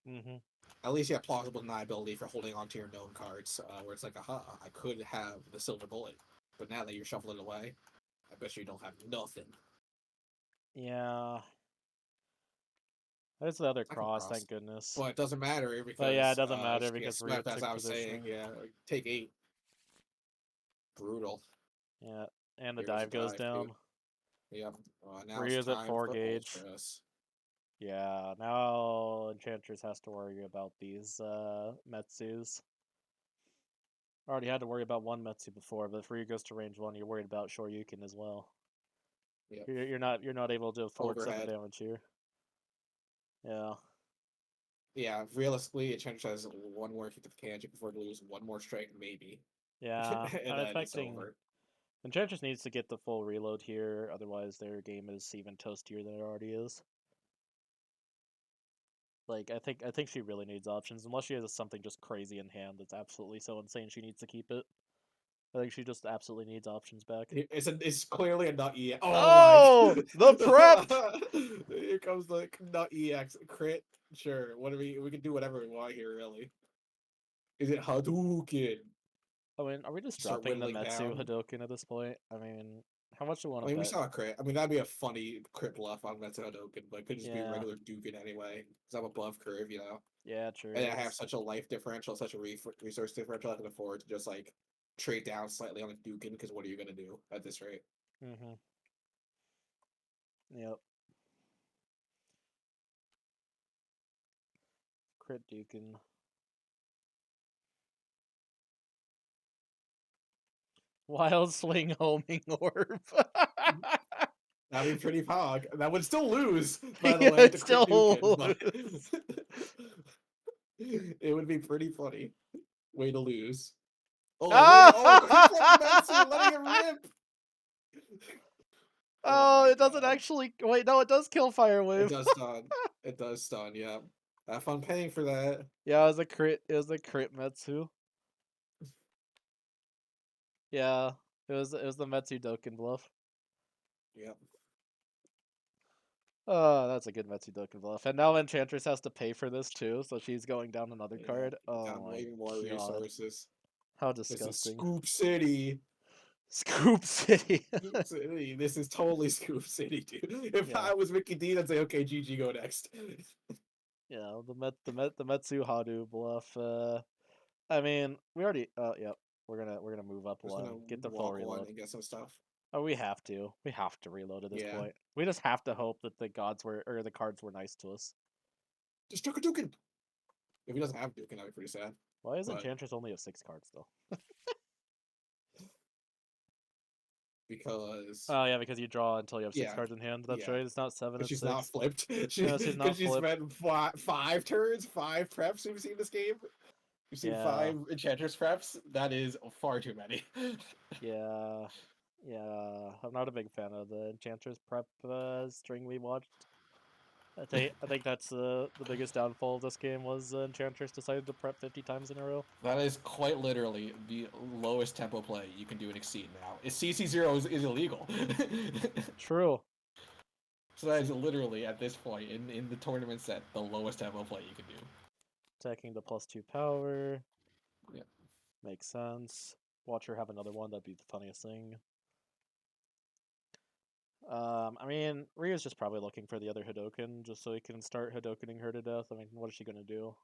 Mm-hmm. At least you have plausible deniability for holding on to your known cards, where it's like, aha, I could have the silver bullet, but now that you're shuffling it away, I bet you don't have nothing. Yeah, there's the other I can cross. cross, Thank goodness. but it doesn't matter But yeah, it because doesn't matter she gets because Rhea smacked. As took I was position. saying, yeah, take 8, brutal. Yeah, and the Here's a dive goes dive too. down. Yep. Now it's Rhea's at time 4 for gauge. ultras. Yeah, now Enchantress has to worry about these Metsus. Already had to worry about one Metsu before, but if Ryu goes to range 1, you're worried about Shoryuken as well. Yep. You're not able to afford 7 Overhead. damage here. Yeah. Yeah, realistically, it changes as one more kick to the can. You can afford to lose one more strike, maybe, Yeah, and I'm then it's expecting over. Enchantress needs to get the full reload here, otherwise their game is even toastier than it already is. Like I think she really needs options, unless she has something just crazy in hand that's absolutely so insane she needs to keep it. I think she just absolutely needs options back. It's clearly a nut EX. Oh my! Oh, the prep. Here comes the nut EX crit. Sure, what do we can do whatever we want here. Really, is it Hadouken? I mean, are we just Start dropping the whittling Metsu down. Hadoken at this point? I mean, how much do you want I to mean, we bet? saw a crit. I mean, that'd be a funny crit bluff on Metsu Hadouken, but it could just be Yeah, regular Duken anyway, because I'm above curve. yeah, true. And I have It's such a life differential, such a resource differential, I can afford to just like trade down slightly on a Dukin, because what are you gonna do at this rate? mm-hmm. Yep. Crit Dukin. Wild Swing Homing Orb. That'd be pretty pog. That would still lose, by the Yeah, way, it's to crit still Dukin, but lose. it would be pretty funny. Way to lose. Oh wait, oh quick flip Metsu, letting it rip. Oh Oh, my it doesn't god. actually. Wait, no, it does kill Fire It Wave. does stun. It does stun, yeah. Have fun paying for that. Yeah, it was a crit. It was a crit Metsu. Yeah, it was the Metsu Doken bluff. Yep. Oh, that's a good Metsu Doken bluff. And now Enchantress has to pay for this too, so she's going down another Yeah. card. Oh Got my even more god. resources. How This is disgusting. Scoop City. Scoop City. Scoop City. This is totally Scoop City, dude. If Yeah. I was Mickey Dean, I'd say, okay, GG, go next. Yeah, the Metsu Hadu bluff. I mean, we already yep. We're gonna move up Just gonna one. Get the full walk one reload. and get some stuff. Oh, we have to. We have to reload at this Yeah. point. We just have to hope that the gods were or the cards were nice to us. Just took a Dukin. If he doesn't have Dukin, that'd be pretty sad. Why is But Enchantress only have 6 cards though? because Oh yeah, because you draw until you have six yeah, cards in hand. That's yeah. right. It's not 7, Because it's she's not 6. flipped. No, she's Because not she's flipped. spent 5 turns, 5 preps we've seen this game. We've seen Yeah, 5 Enchantress preps. That is far too many. yeah, yeah. I'm not a big fan of the Enchantress prep string we watched. I think that's the biggest downfall of this game was Enchantress decided to prep 50 times in a row. That is quite literally the lowest tempo play you can do in Exceed now. CC0 is illegal. True. So that is literally at this point in the tournament set the lowest tempo play you can do. Attacking the +2 power. Yeah. Makes sense. Watch her have another one, that'd be the funniest thing. I mean, Rio's just probably looking for the other Hadoken, just so he can start Hadokening her to death. I mean, what is she gonna do?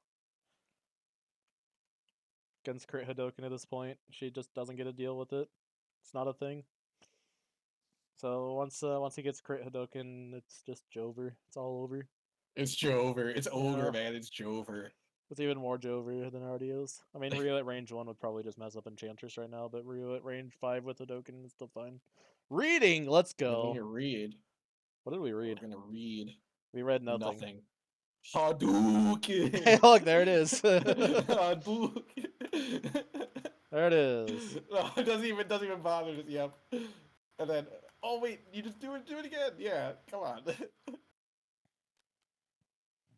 Against crit Hadoken at this point, she just doesn't get a deal with it. It's not a thing. So once he gets crit Hadoken, it's just Jover. It's all over. It's Jover. It's Yeah, Ogre, man. It's Jover. it's even more Jover than it already is. I mean, Rio at range 1 would probably just mess up Enchantress right now, but Rio at range 5 with Hadoken is still fine. Reading! Let's What do we need go! to read? What did we We're read? gonna read We read nothing. nothing. Hey, Hadouken! look, there it is. Hadouken! There it is. No, it doesn't even bother. Just yep. And then, oh wait, you just do it again. Yeah, come on.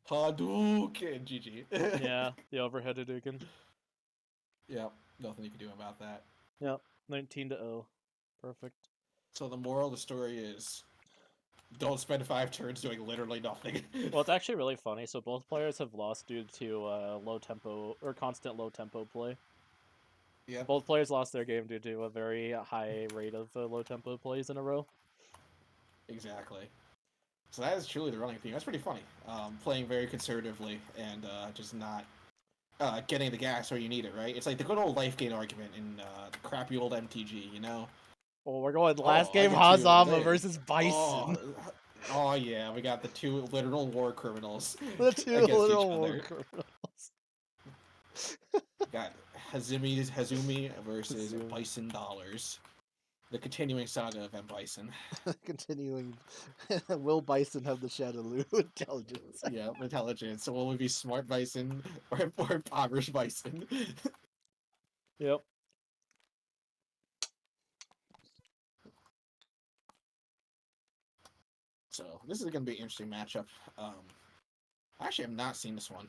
Hadouken, GG. Yeah, the overhead Hadouken. Yep, nothing you can do about that. Yep, 19-0. Perfect. So the moral of the story is, don't spend 5 turns doing literally nothing. Well, it's actually really funny. So both players have lost due to low tempo or constant low tempo play. Yeah, Both players lost their game due to a very high rate of low tempo plays in a row. exactly. So that is truly the running theme. That's pretty funny. Playing very conservatively and just not getting the gas where you need it, right? It's like the good old life gain argument in the crappy old MTG, you know? Well, we're going last Oh, I game get to Hazama live. versus Bison. Oh, oh yeah, we got the two literal war criminals The two against each little war other. criminals. Got Hazumi versus Zoom. Bison Dollars. The continuing saga of M. Bison. Continuing. Will Bison have the Shadowloo intelligence? Yeah, intelligence. So will we be smart Bison or impoverished Bison? Yep. So this is going to be an interesting matchup. Actually, I've not seen this one,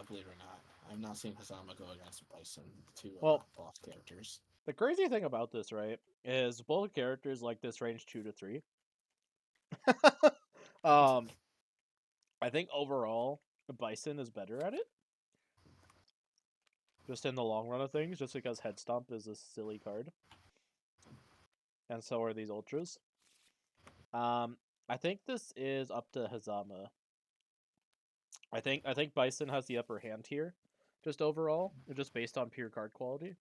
believe it or not. I've not seen Hazama go against Bison, two Well, boss characters. the crazy thing about this, right, is both characters like this range 2 to 3. um, I think overall, Bison is better at it. Just in the long run of things, just because Head Stomp is a silly card. And so are these Ultras. I think this is up to Hazama. I think Bison has the upper hand here, just overall, just based on pure card quality.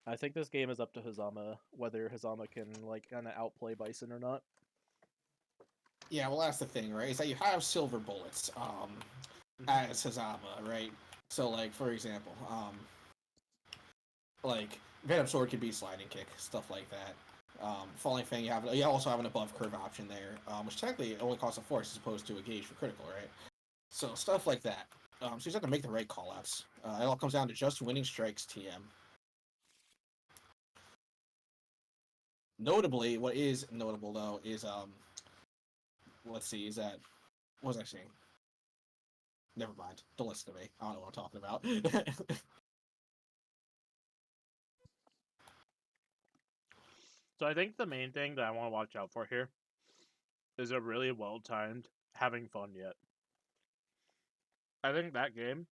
I think this game is up to Hazama, whether Hazama can like kind of outplay Bison or not. Yeah, well, that's the thing, right? Is that you have silver bullets as Hazama, right? So, like, for example, like Venom Sword could be sliding kick, stuff like that. Falling Fang, you also have an above curve option there, which technically only costs a force as opposed to a gauge for critical, right? So stuff like that. So you just have to make the right call outs. It all comes down to just winning strikes TM. Notably, what is notable though is let's see, is that what was I saying? Never mind. Don't listen to me. I don't know what I'm talking about. So I think the main thing that I want to watch out for here is a really well timed having fun yet. I think that game,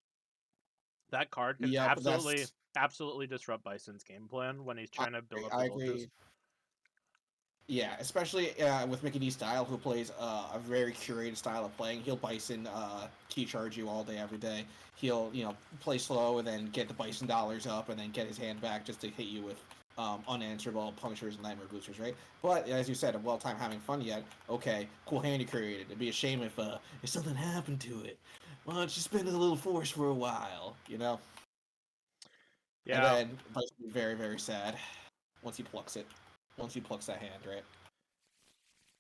that card can Yep, absolutely disrupt Bison's game plan when he's trying to build up I his ultras. agree. Yeah, especially with Mickey D style, who plays a very curated style of playing. He'll Bison key charge you all day, every day. He'll play slow and then get the Bison dollars up and then get his hand back just to hit you with unanswerable punishers and nightmare boosters, right? But as you said, a well time having fun yet. Okay, cool hand you created. It'd be a shame if something happened to it. Why don't you spend a little force for a while, you know? And Yeah, then Bison would be very very sad once he plucks it. Once he plucks that hand, right?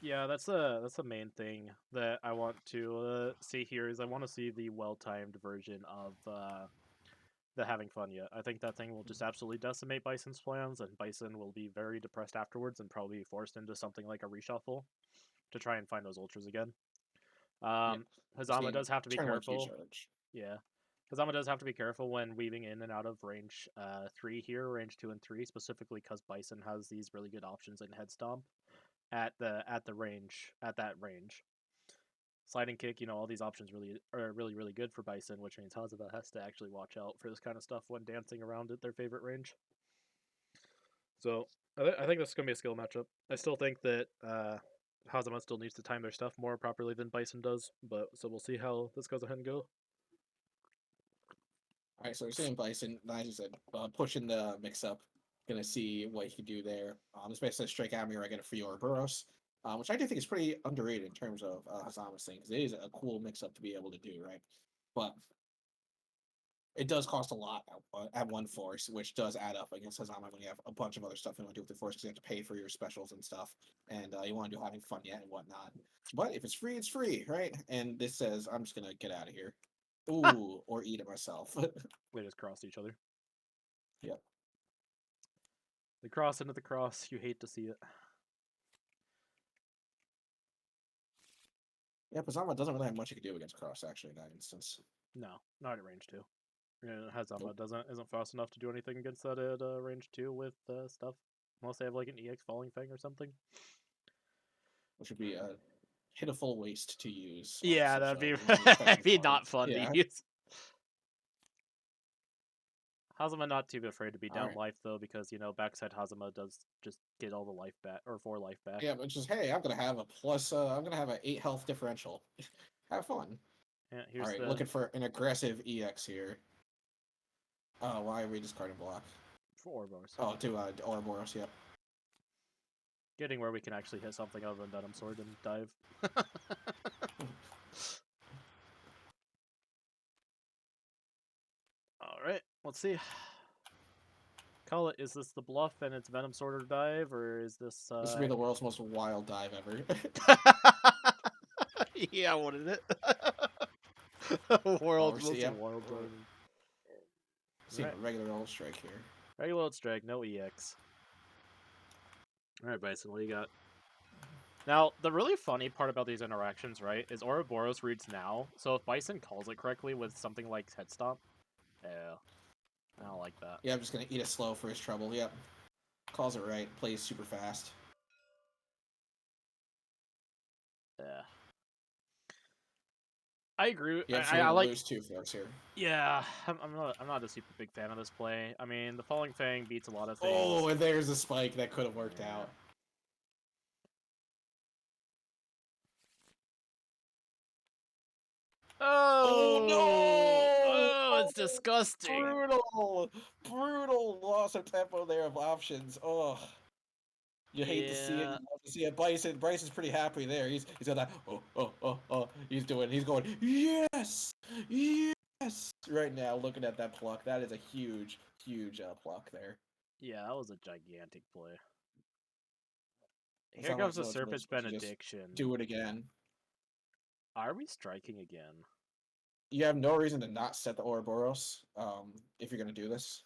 yeah, that's the main thing that I want to see here is I want to see the well timed version of the having fun yet. I think that thing will just absolutely decimate Bison's plans, and Bison will be very depressed afterwards and probably forced into something like a reshuffle to try and find those ultras again. Yeah. This Hazama game, does have to be turn one key careful. charge. Yeah. Hazama does have to be careful when weaving in and out of range 3 here, range 2 and 3, specifically because Bison has these really good options in Head Stomp at that range. Sliding kick, all these options really are really good for Bison, which means Hazaba has to actually watch out for this kind of stuff when dancing around at their favorite range. So I think this is gonna be a skill matchup. I still think that Hazama still needs to time their stuff more properly than Bison does, but so we'll see how this goes ahead and go. All right, so we're seeing Bison, as you said, pushing the mix-up. Gonna see what he can do there. This basically strike at me or I get a free Ouroboros, which I do think is pretty underrated in terms of Hazama's thing, because it is a cool mix-up to be able to do, right? But it does cost a lot at one force, which does add up against Hazama when you have a bunch of other stuff you want to do with the force, because you have to pay for your specials and stuff, and you want to do having fun yet and whatnot. But if it's free, right? And this says, I'm just gonna get out of here. Ooh, or eat it myself. They just crossed each other. Yep. They cross into the cross. You hate to see it. Yeah, Hazama doesn't really have much you can do against Cross, actually, in that instance. No, not at range 2. Hazama Nope. isn't fast enough to do anything against that at range 2 with stuff. Unless they have like an EX Falling Fang or something. Which would be a pitiful waste to use on Yeah, such that'd a be really that'd effective be card. not fun Yeah. to use. Hazama not too afraid to be All down right. life though, because backside Hazama does just get all the life back or 4 life back. Yeah, which is, hey, I'm gonna have a plus. I'm gonna have an 8 health differential. Have fun. Yeah, All here's right, the looking for an aggressive EX here. Oh, why are we discarding block? 4 bars. Oh, to Ouroboros. Yep. Getting where we can actually hit something other than Venom Sword and dive. Alright, let's see. Call it, is this the bluff and it's Venom Sword or dive, or is this This would be the world's most wild dive ever. yeah, wouldn't it? Oh, we're World's seeing, most yep. wild We're diving. seeing Alright, a regular old strike here. regular old strike, no EX. Alright, Bison, what do you got? Now, the really funny part about these interactions, right, is Ouroboros reads now, so if Bison calls it correctly with something like Head Stomp, yeah, I don't like that. Yeah, I'm just gonna eat it slow for his trouble. Yep. Calls it right. Plays super fast. Yeah. I agree. You I absolutely like. lose 2 force here. Yeah, I'm not a super big fan of this play. I mean, the Falling Fang beats a lot of things. Oh, and there's a spike that could have worked Yeah. out. Oh Oh, no! it's disgusting. Brutal loss of tempo there of options. Oh, you hate to see it. Yeah, You love to see it. Bryce is pretty happy there. He's got that. Oh. He's going. Yes, yes. Right now, looking at that pluck, that is a huge pluck there. yeah, that was a gigantic play. It's Here not like comes it's the no Serpent's to just Benediction. do it again. Are we striking again? You have no reason to not set the Ouroboros if you're gonna do this.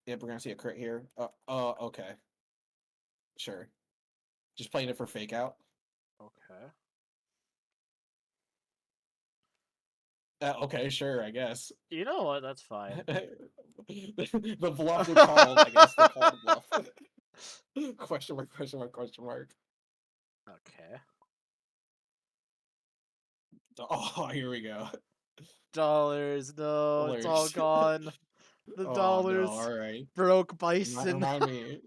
Yep, we're gonna see a crit here. Okay, sure. Just playing it for fake out. Okay. Okay, sure, I guess. You know what? That's fine. The bluff we called, I guess. They called the bluff. Question mark, question mark, question mark. Okay. Oh, here we go. Dollars, no, it's all Dollars. gone. The Oh, no, dollars alright. broke Bison. Remind me.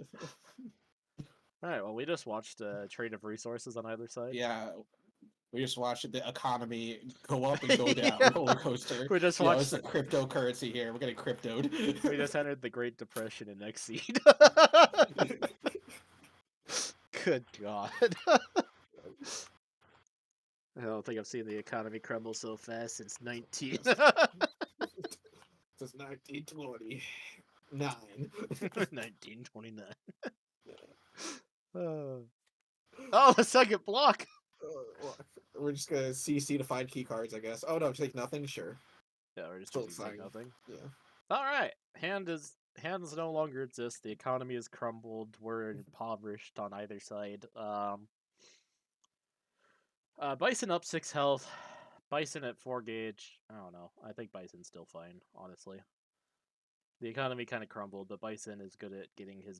Alright, well, we just watched a trade of resources on either side. Yeah, we just watched the economy go up and go down. Yeah. Roller coaster. We just Yeah, it's watched. a cryptocurrency here. We're getting cryptoed. We just entered the Great Depression in Exceed. Good God. I don't think I've seen the economy crumble so fast since 19. Since 1929. 1929. Oh, the second block. We're just gonna CC to find key cards, I guess. Oh no, take nothing. Sure. Yeah, we're just Still using exciting. nothing. Yeah. All right, hands no longer exist. The economy has crumbled. We're impoverished on either side. Bison up 6 health. Bison at 4 gauge. I don't know. I think Bison's still fine, honestly. The economy kind of crumbled, but Bison is good at getting his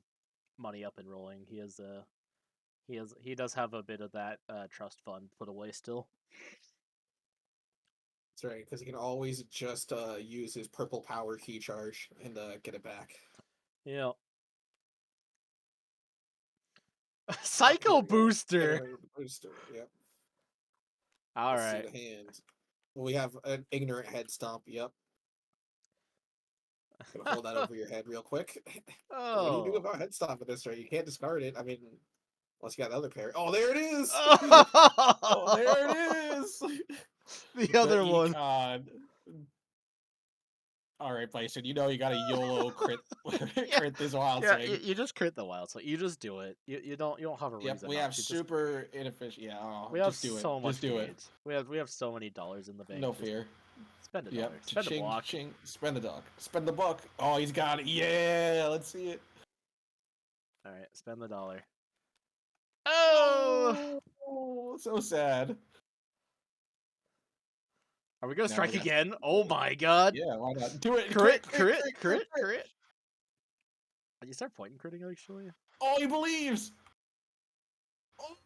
money up and rolling. He has He does have a bit of that trust fund put away still. That's right, because he can always just use his purple power key charge and get it back. Yeah. Oh, there Psycho we go. Booster. Booster. Yep. All Let's see right. the hand. We have an ignorant head stomp. Yep. Gonna hold that over your head real quick. What do you do Oh. about head stomp at this rate? You can't discard it. I mean, unless you got the other pair. Oh, there it is! Oh, there it is! The The other one. econ. All right, Bison. You know you got a YOLO crit Yeah. crit this wild Yeah, you, swing. you just crit the wild, so you just do it. You don't have a Yep, reason we not have to. Just super inefficient. Yeah, oh, we have just do it. so Just much do it. gauge. We have so many dollars in the bank. No Just fear. spend a Yep. dollar. Spend a Ching, block. ching. Spend the dog. Spend the buck. Oh, he's got it. Yeah, let's see it. All right, spend the dollar. Oh, No, so sad. are we gonna Now strike we got. again? Oh my god! Yeah, why not? Do it. Crit, Crit, crit, crit, crit, crit, crit, crit. crit. Did you start point and critting actually? Oh, he believes. Oh.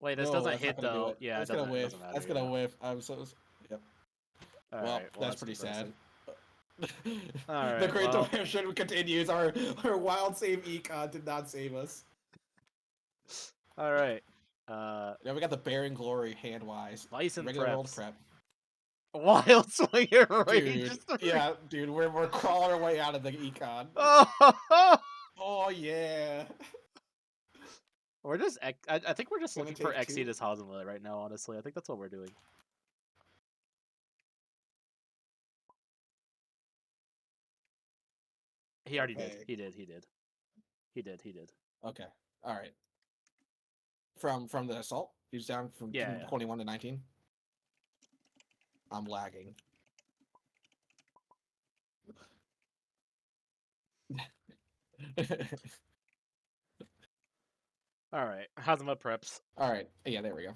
Wait, this No, doesn't that's not hit gonna do though. it. Yeah, it That's gonna doesn't. It whiff. doesn't matter. That's gonna Yeah. whiff. I'm so. Yep. All Well, right. Well, that's that's pretty sad. depressing. All The right. great Well. depression continues. Our wild save econ did not save us. All right. Yeah, we got the Bearing Glory hand wise. Bison Regular roll to preps. prep. Wild swinger range. Dude, yeah, dude, we're crawling our way out of the econ. Oh, Oh yeah. we're just. I think we're just Gonna looking for take two. Exceedus Hazama right now. Honestly, I think that's what we're doing. He already did. Okay. He did. He did. He did. He did. Okay. All right. From the assault, he's down from Yeah. Yeah. 21 to 19. I'm lagging. All right. Hazama preps. All right. Yeah, there we go.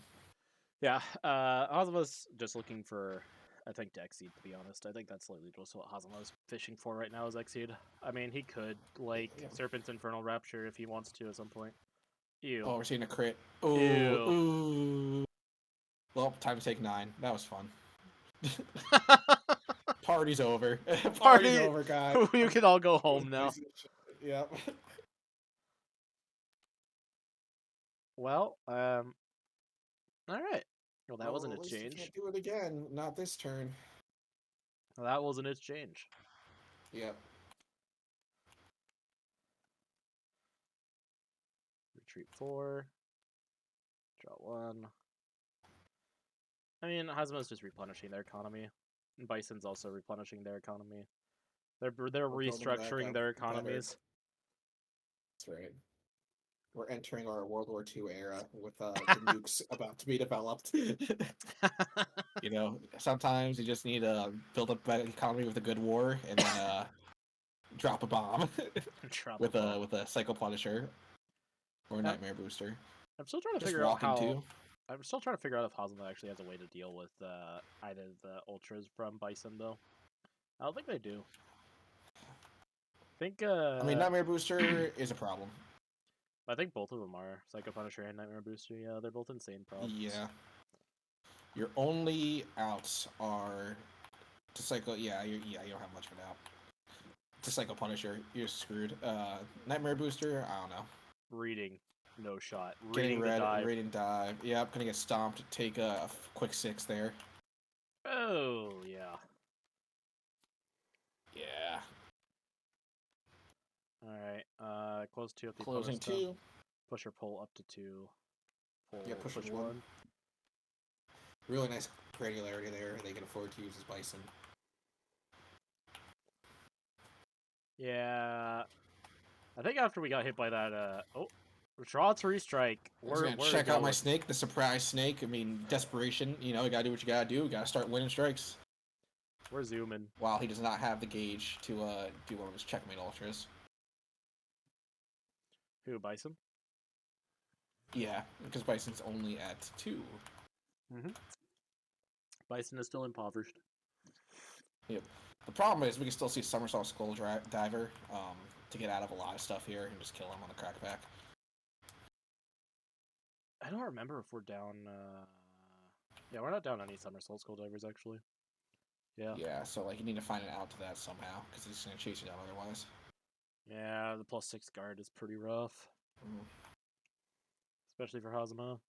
Yeah. Hazama's just looking for. I think to Exceed, to be honest. I think that's slightly just what Hazama's fishing for right now is Exceed. I mean, he could, like, Yeah. Serpent's Infernal Rapture if he wants to at some point. Ew. Oh, we're seeing a crit. Ooh, Ew. ooh. Well, time to take 9. That was fun. Party's over. Party's Party! over, guys. You can all go home now. Yep. Well, alright. Well, that wasn't At a least you change. can't do it again. Not this turn. Well, that wasn't its change. Yep. Retreat 4. Draw 1. I mean, Hazma's just replenishing their economy. And Bison's also replenishing their economy. They're We're building back restructuring up their better. economies. That's right. We're entering our World War II era with the nukes about to be developed. You know, sometimes you just need to build up that economy with a good war and then drop a bomb Drop with a bomb. a Psycho Punisher or Nightmare Booster. I'm still trying to Just figure out walking how. too. I'm still trying to figure out if Hazma actually has a way to deal with either the ultras from Bison though. I don't think they do. I think I mean, Nightmare Booster is a problem. I think both of them are Psycho Punisher and Nightmare Booster. Yeah, they're both insane problems. Yeah. Your only outs are to Psycho. Yeah, you don't have much of an out. To Psycho Punisher, you're screwed. Nightmare Booster, I don't know. Reading, no shot. Getting Reading the red, dive. reading dive. Yeah, I'm gonna get stomped. Take a quick 6 there. Oh yeah. Yeah. All right. Close 2 at the Closing opponent's turn. 2. Push or pull up to 2. Pull, Yeah, push 1. 1. Really nice granularity there. They can afford to use his Bison. Yeah. I think after we got hit by that, draw 3 strike. We're check out my snake, the surprise snake. I mean, desperation. You know, you gotta do what you gotta do. You gotta start winning strikes. We're zooming. While he does not have the gauge to do one of his checkmate ultras. Who, Bison? Yeah, because Bison's only at 2. Mm-hmm. Bison is still impoverished. Yep. The problem is we can still see Somersault Skull Diver to get out of a lot of stuff here and just kill him on the crackback. I don't remember if we're down. Yeah, we're not down any Summer Soul Skull Divers actually. Yeah. Yeah, so like you need to find an out to that somehow because he's gonna chase you down otherwise. Yeah, the +6 guard is pretty rough, Mm. especially for Hazama.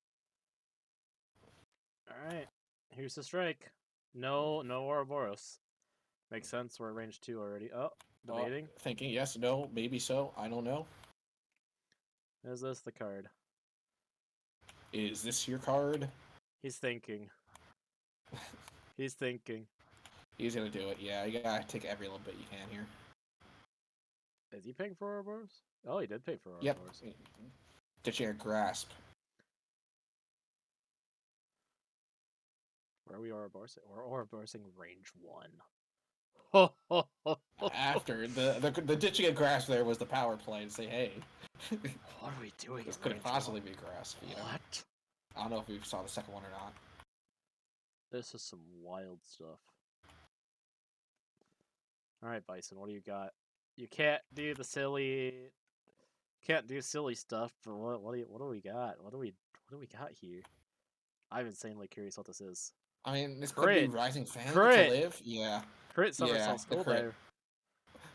All right, here's the strike. No, no Ouroboros. Makes sense. We're at range 2 already. Oh, debating. Thinking yes, no, maybe so. I don't know. Is this the card? Is this your card? He's thinking. He's thinking. He's gonna do it. Yeah, you gotta take every little bit you can here. Is he paying for Ouroboros? Oh, he did pay for Yep. Ouroboros. Ditching a grasp. Where are we Ouroboros? We're Ouroborosing range 1. Ho, ho, ho, ho. After the ditching a grasp there was the power play to say, hey, What are we doing? this in couldn't range possibly 1? be grasp. You know? What? I don't know if we saw the second one or not. This is some wild stuff. All right, Bison, what do you got? You can't do the silly, can't do silly stuff. But what do we got? What do we got here? I'm insanely curious what this is. I mean, this could be Crit, Rising Fang to crit, live. Yeah, crit, yeah, somersault, the skull crit. dive.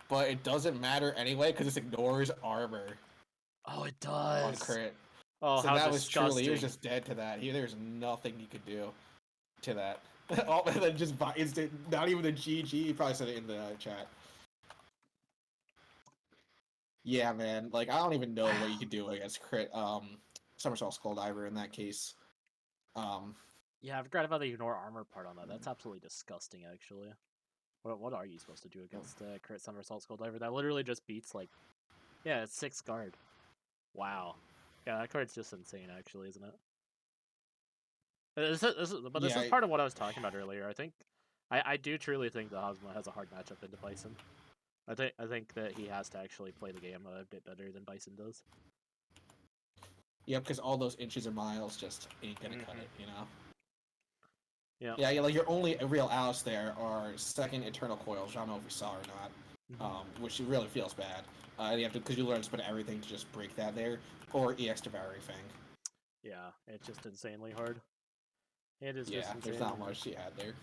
But it doesn't matter anyway because this ignores armor Oh, it on does. crit. Oh, So how that was truly, he was disgusting. just dead to that. There's nothing you could do to that. And then just instant, not even a GG. He probably said it in the chat. Yeah, man. Like I don't even know what you could do against crit. Somersault Skull Diver in that case. Um, Yeah, I forgot about the ignore armor part on that. That's absolutely disgusting, actually. What are you supposed to do against crit somersault skull diver? That literally just beats like, yeah, it's 6 guard. Wow. Yeah, that card's just insane, actually, isn't it? This is yeah, part of what I was talking about earlier. I do truly think that Hosma has a hard matchup into Bison. I think that he has to actually play the game a bit better than Bison does. yeah, because all those inches and miles just ain't gonna cut it, you know. Yeah. Yeah, like your only real outs there are second Eternal Coils. I don't know if we saw or not, which really feels bad. You have to because you learn to spend everything to just break that there, or EX Devouring Fang. Yeah, it's just insanely hard. It is Yeah, just there's insanely not hard. much she had there.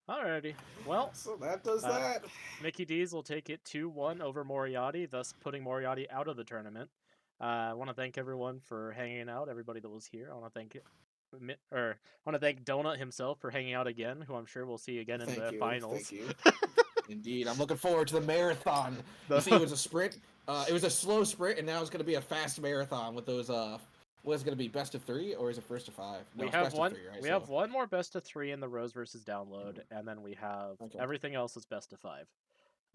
Alrighty. Well, So that does that. Mickey D's will take it 2-1 over Moriatti, thus putting Moriatti out of the tournament. I want to thank everyone for hanging out, everybody that was here. I want to thank Donut himself for hanging out again, who I'm sure we'll see again in Thank the you, finals. thank you. Indeed, I'm looking forward to the marathon. The- You see, it was a sprint. It was a slow sprint, and now it's going to be a fast marathon with those. What is it going to be? Best of 3, or is it first of 5? No, we it's have best of one. 3, right? We have one more best of 3 in the Rose versus Download, and then we have Okay. everything else is best of 5.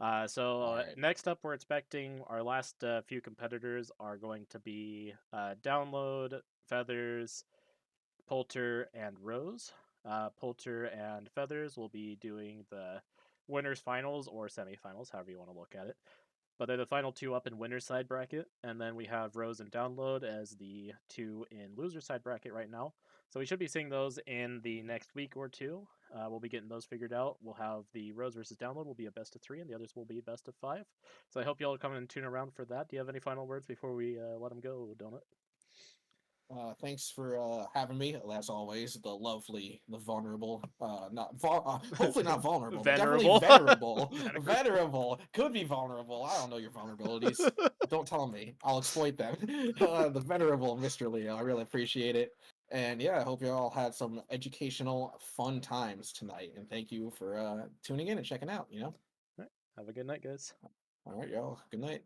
All right. Next up, we're expecting our last few competitors are going to be Download, Feathers, Poulter, and Rose. Poulter and Feathers will be doing the winners finals or semifinals, however you want to look at it. But they're the final 2 up in winners side bracket, and then we have Rose and Download as the 2 in loser side bracket right now. So we should be seeing those in the next week or 2. We'll be getting those figured out. We'll have the Rose versus Download will be a best of 3, and the others will be best of 5. So I hope y'all come and tune around for that. Do you have any final words before we let them go, Donut? Thanks for having me. As always, the lovely, the vulnerable, hopefully not vulnerable, but definitely Venerable. venerable. Venerable. Venerable could be vulnerable. I don't know your vulnerabilities. Don't tell me. I'll exploit them. The venerable Mr. Leo. I really appreciate it. And yeah, I hope you all had some educational, fun times tonight. And thank you for tuning in and checking out. You know. Have a good night, guys. All right, y'all. Good night.